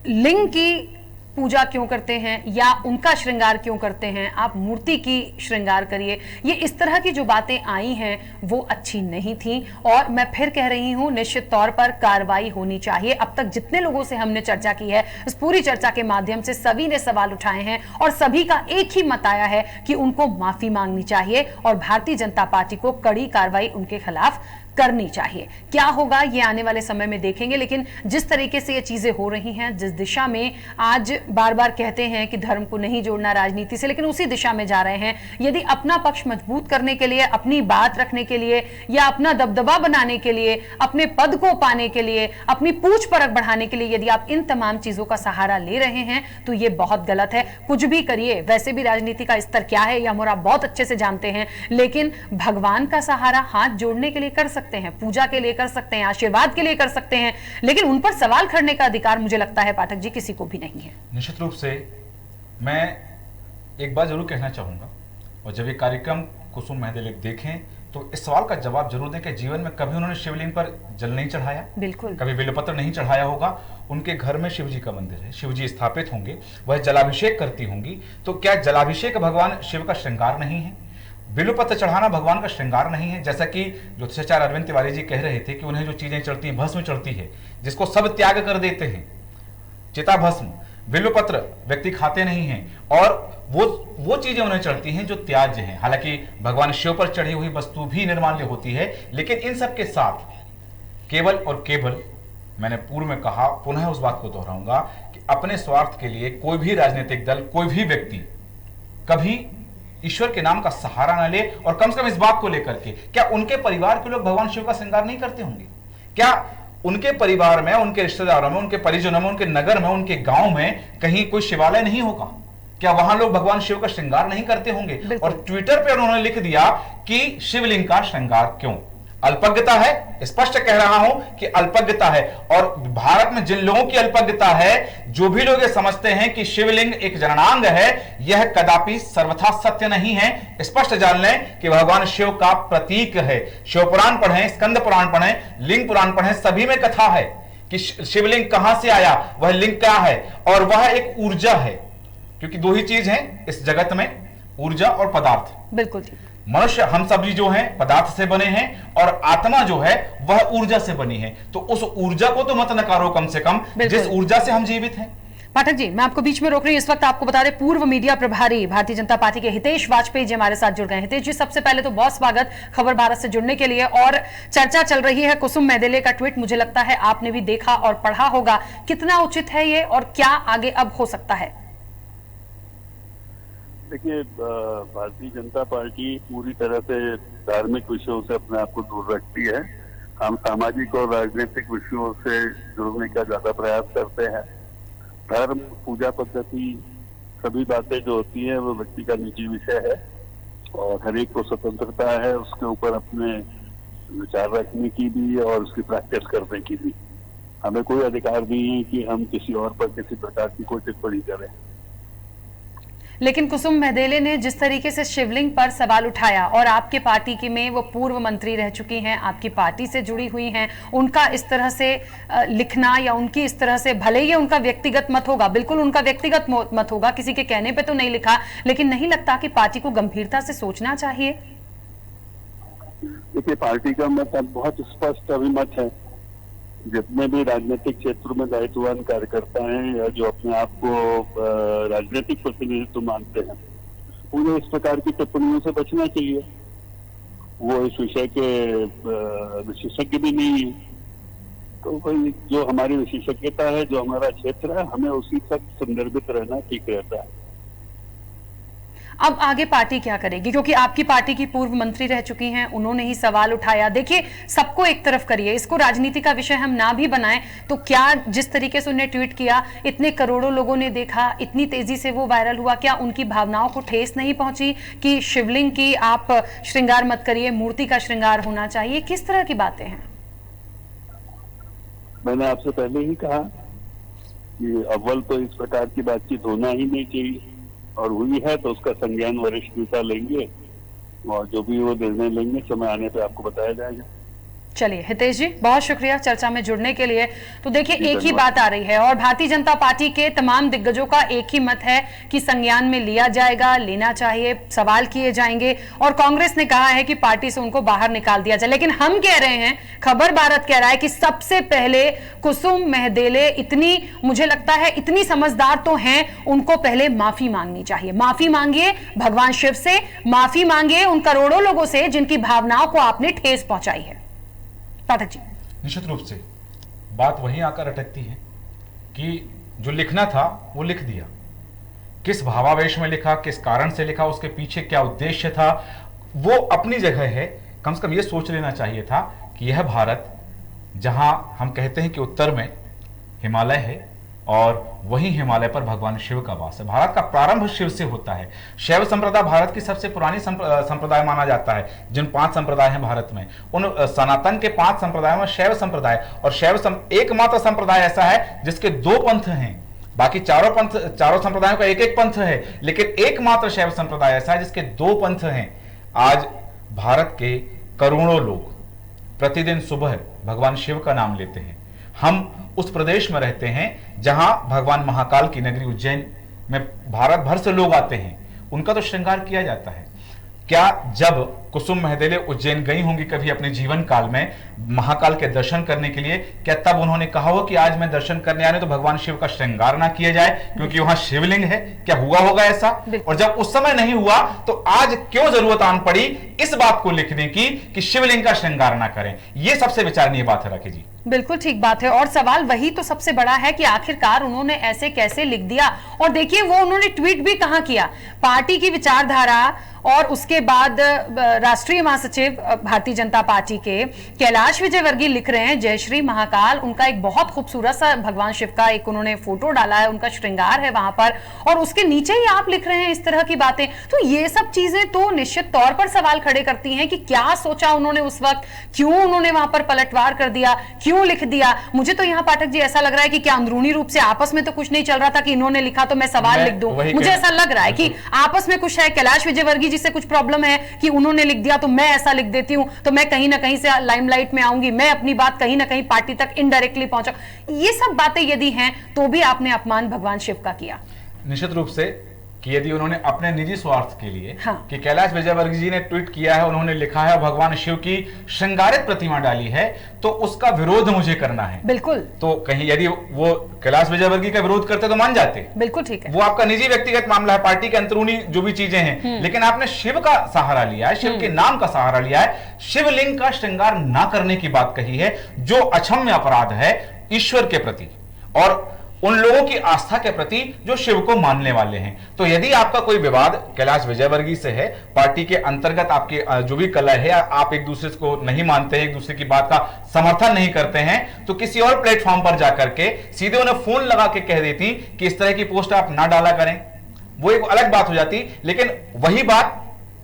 लिंग की पूजा क्यों करते हैं या उनका श्रृंगार क्यों करते हैं, आप मूर्ति की श्रृंगार करिए। ये इस तरह की जो बातें आई हैं वो अच्छी नहीं थी और मैं फिर कह रही हूं, निश्चित तौर पर कार्रवाई होनी चाहिए। अब तक जितने लोगों से हमने चर्चा की है, इस पूरी चर्चा के माध्यम से सभी ने सवाल उठाए हैं और सभी का एक ही मत आया है कि उनको माफी मांगनी चाहिए और भारतीय जनता पार्टी को कड़ी कार्रवाई उनके खिलाफ करनी चाहिए। क्या होगा ये आने वाले समय में देखेंगे, लेकिन जिस तरीके से ये चीजें हो रही हैं, जिस दिशा में आज बार बार कहते हैं कि धर्म को नहीं जोड़ना राजनीति से, लेकिन उसी दिशा में जा रहे हैं। यदि अपना पक्ष मजबूत करने के लिए, अपनी बात रखने के लिए, या अपना दबदबा बनाने के लिए, अपने पद को पाने के लिए, अपनी पूछ परख बढ़ाने के लिए यदि आप इन तमाम चीजों का सहारा ले रहे हैं तो ये बहुत गलत है। कुछ भी करिए, वैसे भी राजनीति का स्तर क्या है ये हम और आप बहुत अच्छे से जानते हैं, लेकिन भगवान का सहारा हाथ जोड़ने के लिए कर सकते हैं, पूजा के लिए कर सकते हैं, आशीर्वाद के लिए कर सकते हैं, लेकिन उन पर सवाल करने का अधिकार मुझे लगता है पाठक जी किसी को भी नहीं है। निश्चित रूप से मैं एक बात जरूर कहना चाहूंगा, और जब ये कार्यक्रम कुसुम महदेले देखें तो इस सवाल का जवाब जरूर दें कि जीवन में कभी उन्होंने शिवलिंग पर जल नहीं चढ़ाया, बिल्कुल, कभी बेलपत्र नहीं चढ़ाया होगा। उनके घर में शिव जी का मंदिर है, शिव जी स्थापित होंगे, वह जलाभिषेक करती होंगी, तो क्या जलाभिषेक भगवान शिव का श्रृंगार नहीं है? बेलपत्र चढ़ाना भगवान का श्रृंगार नहीं है? जैसा कि ज्योतिषाचार्य अरविंद तिवारी जी कह रहे थे कि उन्हें जो चीजें चढ़ती हैं, भस्म चढ़ती है, जिसको सब त्याग कर देते हैं, चिता भस्म, बिल्वपत्र व्यक्ति खाते नहीं हैं, और वो चीजें उन्हें चढ़ती हैं जो त्याज्य हैं। हालांकि भगवान शिव पर चढ़ी हुई वस्तु भी निर्माल्य होती है, लेकिन इन सब के साथ केवल और केवल, मैंने पूर्व में कहा, पुनः उस बात को दोहराऊंगा कि अपने स्वार्थ के लिए कोई भी राजनीतिक दल, कोई भी व्यक्ति कभी ईश्वर के नाम का सहारा न ले, और कम से कम इस बात को लेकर के क्या उनके परिवार के लोग भगवान शिव का श्रृंगार नहीं करते होंगे? क्या उनके परिवार में, उनके रिश्तेदारों में, उनके परिजनों में, उनके नगर में, उनके गांव में कहीं कोई शिवालय नहीं होगा? क्या वहां लोग भगवान शिव का श्रृंगार नहीं करते होंगे? और ट्विटर पे उन्होंने लिख दिया कि शिवलिंग का श्रृंगार क्यों? अल्पज्ञता है, स्पष्ट कह रहा हूं कि अल्पज्ञता है। और भारत में जिन लोगों की अल्पज्ञता है, जो भी लोग ये समझते हैं कि शिवलिंग एक जननांग है, यह कदापि सर्वथा सत्य नहीं है। स्पष्ट जान लें कि भगवान शिव का प्रतीक है। शिव पुराण पढ़ें, स्कंद पुराण पढ़ें, लिंग पुराण पढ़ें, सभी में कथा है कि शिवलिंग कहां से आया, वह लिंग क्या है, और वह एक ऊर्जा है, क्योंकि दो ही चीज हैं इस जगत में, ऊर्जा और पदार्थ। बिल्कुल, मनुष्य, हम सभी जो हैं पदार्थ से बने हैं, और आत्मा जो है वह ऊर्जा से बनी है। तो उस ऊर्जा को तो मत नकारो कम से कम, जिस ऊर्जा से हम जीवित हैं। पाठक जी, मैं आपको बीच में रोक रही हूं, इस वक्त आपको बता दें पूर्व मीडिया प्रभारी भारतीय जनता पार्टी के हितेश वाजपेयी जी हमारे साथ जुड़ गए हैं। हितेश जी, सबसे पहले तो बहुत स्वागत खबर भारत से जुड़ने के लिए। और चर्चा चल रही है कुसुम महदेले का ट्वीट, मुझे लगता है आपने भी देखा और पढ़ा होगा, कितना उचित है ये और क्या आगे अब हो सकता है? देखिए, भारतीय जनता पार्टी पूरी तरह से धार्मिक विषयों से अपने आप को दूर रखती है। हम सामाजिक और राजनीतिक विषयों से जुड़ने का ज्यादा प्रयास करते हैं। धर्म, पूजा पद्धति, सभी बातें जो होती है वो व्यक्ति का निजी विषय है, और हर एक को स्वतंत्रता है उसके ऊपर अपने विचार रखने की भी और उसकी प्रैक्टिस करने की भी। हमें कोई अधिकार नहीं है कि हम किसी और पर किसी प्रकार की कोई टिप्पणी करें। लेकिन कुसुम महदेले ने जिस तरीके से शिवलिंग पर सवाल उठाया, और आपके पार्टी की में वो पूर्व मंत्री रह चुकी हैं, आपकी पार्टी से जुड़ी हुई हैं, उनका इस तरह से लिखना या उनकी इस तरह से, भले ही उनका व्यक्तिगत मत होगा, बिल्कुल उनका व्यक्तिगत मत होगा, किसी के कहने पे तो नहीं लिखा, लेकिन नहीं लगता कि पार्टी को गंभीरता से सोचना चाहिए? देखिए, पार्टी का मत अब बहुत स्पष्ट अभिमत है। जितने भी राजनीतिक क्षेत्र में दायित्ववान कार्यकर्ता हैं या जो अपने आप को राजनीतिक प्रतिनिधित्व मानते हैं, उन्हें इस प्रकार की टिप्पणियों से बचना चाहिए। वो इस विषय के विशेषज्ञ भी नहीं है, तो भाई जो हमारी विशेषज्ञता है, जो हमारा क्षेत्र है, हमें उसी तक संदर्भित रहना ठीक रहता है। अब आगे पार्टी क्या करेगी, क्योंकि आपकी पार्टी की पूर्व मंत्री रह चुकी हैं, उन्होंने ही सवाल उठाया। देखिए, सबको एक तरफ करिए, इसको राजनीति का विषय हम ना भी बनाएं, तो क्या जिस तरीके से उन्होंने ट्वीट किया, इतने करोड़ों लोगों ने देखा, इतनी तेजी से वो वायरल हुआ, क्या उनकी भावनाओं को ठेस नहीं पहुंची कि शिवलिंग की आप श्रृंगार मत करिए, मूर्ति का श्रृंगार होना चाहिए? किस तरह की बातें हैं? मैंने आपसे पहले ही कहा कि अव्वल तो इस प्रकार की बातचीत होना ही नहीं चाहिए, और हुई है तो उसका संज्ञान वरिष्ठ नेता लेंगे, और जो भी वो निर्णय लेंगे समय आने पे आपको बताया जाएगा। चलिए हितेश जी, बहुत शुक्रिया चर्चा में जुड़ने के लिए। तो देखिए, एक ही बात आ रही है, और भारतीय जनता पार्टी के तमाम दिग्गजों का एक ही मत है कि संज्ञान में लिया जाएगा, लेना चाहिए, सवाल किए जाएंगे, और कांग्रेस ने कहा है कि पार्टी से उनको बाहर निकाल दिया जाए। लेकिन हम कह रहे हैं, खबर भारत कह रहा है कि सबसे पहले कुसुम महदेले इतनी, मुझे लगता है इतनी समझदार तो हैं, उनको पहले माफी मांगनी चाहिए। माफी मांगिए भगवान शिव से, माफी मांगिए उन करोड़ों लोगों से जिनकी भावनाओं को आपने ठेस पहुंचाई है। पाठक जी। निश्चित रूप से बात वहीं आकर अटकती है कि जो लिखना था वो लिख दिया, किस भावावेश में लिखा, किस कारण से लिखा, उसके पीछे क्या उद्देश्य था, वो अपनी जगह है। कम से कम ये सोच लेना चाहिए था कि यह भारत, जहां हम कहते हैं कि उत्तर में हिमालय है और वहीं हिमालय पर भगवान शिव का वास है। भारत का प्रारंभ शिव से होता है। शैव संप्रदाय भारत की सबसे पुरानी संप्रदाय माना जाता है। जिन 5 संप्रदाय हैं भारत में, उन सनातन के 5 संप्रदायों में शैव संप्रदाय और एकमात्र संप्रदाय ऐसा है जिसके 2 पंथ हैं। बाकी चारों संप्रदायों का एक पंथ है, लेकिन एकमात्र शैव संप्रदाय ऐसा है जिसके 2 पंथ हैं। आज भारत के करोड़ों लोग प्रतिदिन सुबह भगवान शिव का नाम लेते हैं। हम उस प्रदेश में रहते हैं जहां भगवान महाकाल की नगरी उज्जैन में भारत भर से लोग आते हैं, उनका तो श्रृंगार किया जाता है। क्या जब कुसुम महदेले उज्जैन गई होंगी कभी अपने जीवन काल में महाकाल के दर्शन करने के लिए, क्या तब उन्होंने कहा हो कि आज मैं दर्शन करने आ रही हूं तो भगवान शिव का श्रृंगार ना किया जाए क्योंकि वहां शिवलिंग है? क्या हुआ होगा ऐसा? और जब उस समय नहीं हुआ तो आज क्यों जरूरत आन पड़ी इस बात को लिखने की कि शिवलिंग का श्रृंगार ना करें? यह सबसे विचारणीय बात है राखी जी। बिल्कुल ठीक बात है, और सवाल वही तो सबसे बड़ा है कि आखिरकार उन्होंने ऐसे कैसे लिख दिया। और देखिए वो उन्होंने ट्वीट भी कहां किया, पार्टी की विचारधारा और उसके बाद राष्ट्रीय महासचिव भारतीय जनता पार्टी के कैलाश विजयवर्गीय लिख रहे हैं जय श्री महाकाल। उनका एक बहुत खूबसूरत सा भगवान शिव का एक उन्होंने फोटो डाला है, उनका श्रृंगार है वहां पर, और उसके नीचे ही आप लिख रहे हैं इस तरह की बातें। तो ये सब चीजें तो निश्चित तौर पर सवाल खड़े करती हैं कि क्या सोचा उन्होंने उस वक्त, क्यों उन्होंने वहां पर पलटवार कर दिया, क्यों लिख दिया। मुझे तो यहाँ पाठक जी ऐसा लग रहा है कि क्या अंदरूनी रूप से आपस में तो कुछ नहीं चल रहा था कि इन्होंने लिखा तो मैं सवाल लिख दूं। मुझे ऐसा लग रहा है कि आपस में कुछ है, कैलाश विजयवर्गीय जिससे कुछ प्रॉब्लम है कि उन्होंने लिख दिया तो मैं ऐसा लिख देती हूं, तो मैं कहीं ना कहीं से लाइमलाइट में आऊंगी, मैं अपनी बात कहीं ना कहीं पार्टी तक इनडायरेक्टली पहुंचा। ये सब बातें यदि हैं तो भी आपने अपमान भगवान शिव का किया। निश्चित रूप से कि यदि उन्होंने अपने निजी स्वार्थ के लिए कि कैलाश विजयवर्गीय जी ने ट्वीट किया है, उन्होंने लिखा है भगवान शिव की श्रृंगारित प्रतिमा डाली है, तो उसका विरोध मुझे करना है। बिल्कुल। तो कहीं यदि वो कैलाश विजयवर्गीय का विरोध करते तो मान जाते। बिल्कुल ठीक है, वो आपका निजी व्यक्तिगत मामला है, पार्टी के अंदरूनी जो भी चीजें हैं, लेकिन आपने शिव का सहारा लिया है, शिव के नाम का सहारा लिया है, शिवलिंग का श्रृंगार ना करने की बात कही है, जो अक्षम्य अपराध है ईश्वर के प्रति और उन लोगों की आस्था के प्रति जो शिव को मानने वाले हैं। तो यदि आपका कोई विवाद कैलाश विजयवर्गीय से है, पार्टी के अंतर्गत आपकी जो भी कलह है, आप एक दूसरे को नहीं मानते हैं, एक दूसरे की बात का समर्थन नहीं करते हैं, तो किसी और प्लेटफॉर्म पर जाकर के सीधे उन्हें फोन लगा के कह देती कि इस तरह की पोस्ट आप ना डाला करें, वो एक अलग बात हो जाती। लेकिन वही बात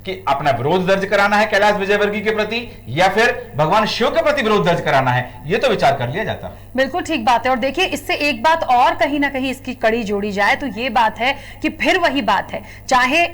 कि अपना विरोध दर्ज कराना है कैलाश विजयवर्गीय के प्रति या फिर भगवान शिव के प्रति विरोध दर्ज कराना है, यह तो विचार कर लिया जाता। बिल्कुल ठीक बात है। और देखिए इससे एक बात और कहीं ना कहीं इसकी कड़ी जोड़ी जाए तो यह बात है कि फिर वही बात है, चाहे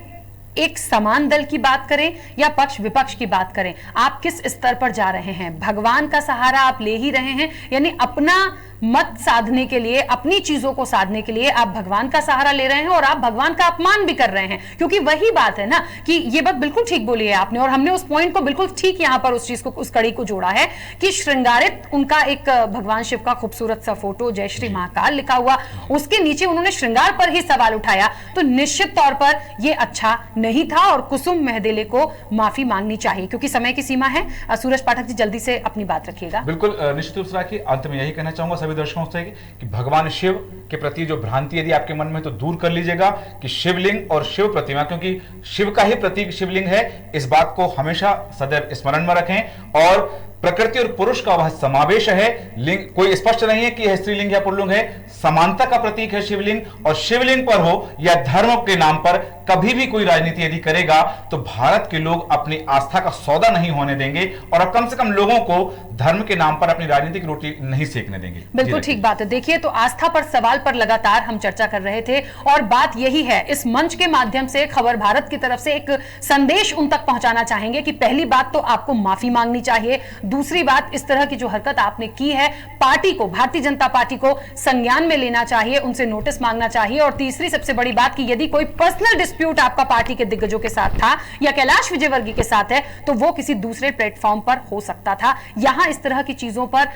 एक समान दल की बात करें या पक्ष विपक्ष की बात करें, आप किस स्तर पर जा रहे हैं। भगवान का सहारा आप ले ही रहे हैं, यानी अपना मत साधने के लिए, अपनी चीजों को साधने के लिए आप भगवान का सहारा ले रहे हैं और आप भगवान का अपमान भी कर रहे हैं। क्योंकि वही बात है ना कि ये बात बिल्कुल ठीक बोली है आपने, और हमने उस पॉइंट को बिल्कुल ठीक यहां पर उस चीज को, उस कड़ी को जोड़ा है कि श्रृंगारित उनका एक भगवान शिव का खूबसूरत सा फोटो जय श्री महाकाल लिखा हुआ, उसके नीचे उन्होंने श्रृंगार पर ही सवाल उठाया, तो निश्चित तौर पर यह अच्छा नहीं था और कुसुम महदेले को माफी मांगनी चाहिए। क्योंकि समय की सीमा है। सूरज पाठक जी जल्दी से अपनी बात रखिएगा। बिल्कुल निश्चित रूप से रखिए। अंत में यही कहना चाहूंगा सभी दर्शकों से कि भगवान शिव के प्रति जो भ्रांति यदि आपके मन में तो दूर कर लीजिएगा कि शिवलिंग और शिव प्रतिमा, क्योंकि शिव का ही प्रतीक शिवलिंग है, इस बात को हमेशा सदैव स्मरण में रखें। और प्रकृति और पुरुष का वह समावेश है, लिंग कोई स्पष्ट नहीं है कि यह स्त्रीलिंग या पुल्लिंग है, समानता का प्रतीक है शिवलिंग। और शिवलिंग पर हो या धर्म के नाम पर कभी भी कोई राजनीति यदि करेगा तो भारत के लोग अपनी आस्था का सौदा नहीं होने देंगे और अब कम से कम लोगों को धर्म के नाम पर अपनी राजनीतिक रोटी नहीं सेकने देंगे। बिल्कुल ठीक बात है। देखिए तो आस्था पर सवाल पर लगातार हम चर्चा कर रहे थे और बात यही है, इस मंच के माध्यम से खबर भारत की तरफ से एक संदेश उन तक पहुंचाना चाहेंगे कि पहली बात तो आपको माफी मांगनी चाहिए, दूसरी बात इस तरह की जो हरकत आपने की है पार्टी को, भारतीय जनता पार्टी को संज्ञान में लेना चाहिए, उनसे नोटिस मांगना चाहिए। और तीसरी सबसे बड़ी बात कि यदि कोई पर्सनल डिस्प्यूट आपका पार्टी के दिग्गजों के साथ था या कैलाश विजयवर्गीय के साथ है तो वो किसी दूसरे प्लेटफॉर्म पर हो सकता था। यहां इस तरह की चीजों पर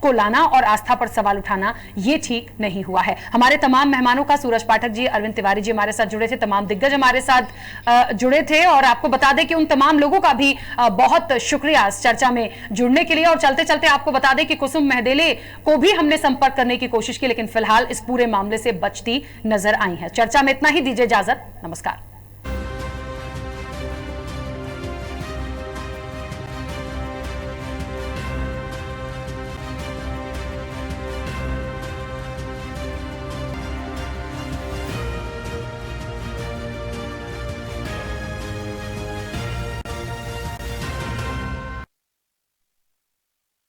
को लाना और आस्था पर सवाल उठाना ये ठीक नहीं हुआ है। हमारे तमाम मेहमानों का, सूरज पाठक जी, अरविंद तिवारी जी हमारे साथ जुड़े थे, तमाम दिग्गज हमारे साथ जुड़े थे, और आपको बता दें कि उन तमाम लोगों का भी बहुत शुक्रिया इस चर्चा में जुड़ने के लिए। और चलते चलते आपको बता दें कि कुसुम महदेले को भी हमने संपर्क करने की कोशिश की, लेकिन फिलहाल इस पूरे मामले से बचती नजर आई है। चर्चा में इतना ही, दीजिए इजाजत, नमस्कार।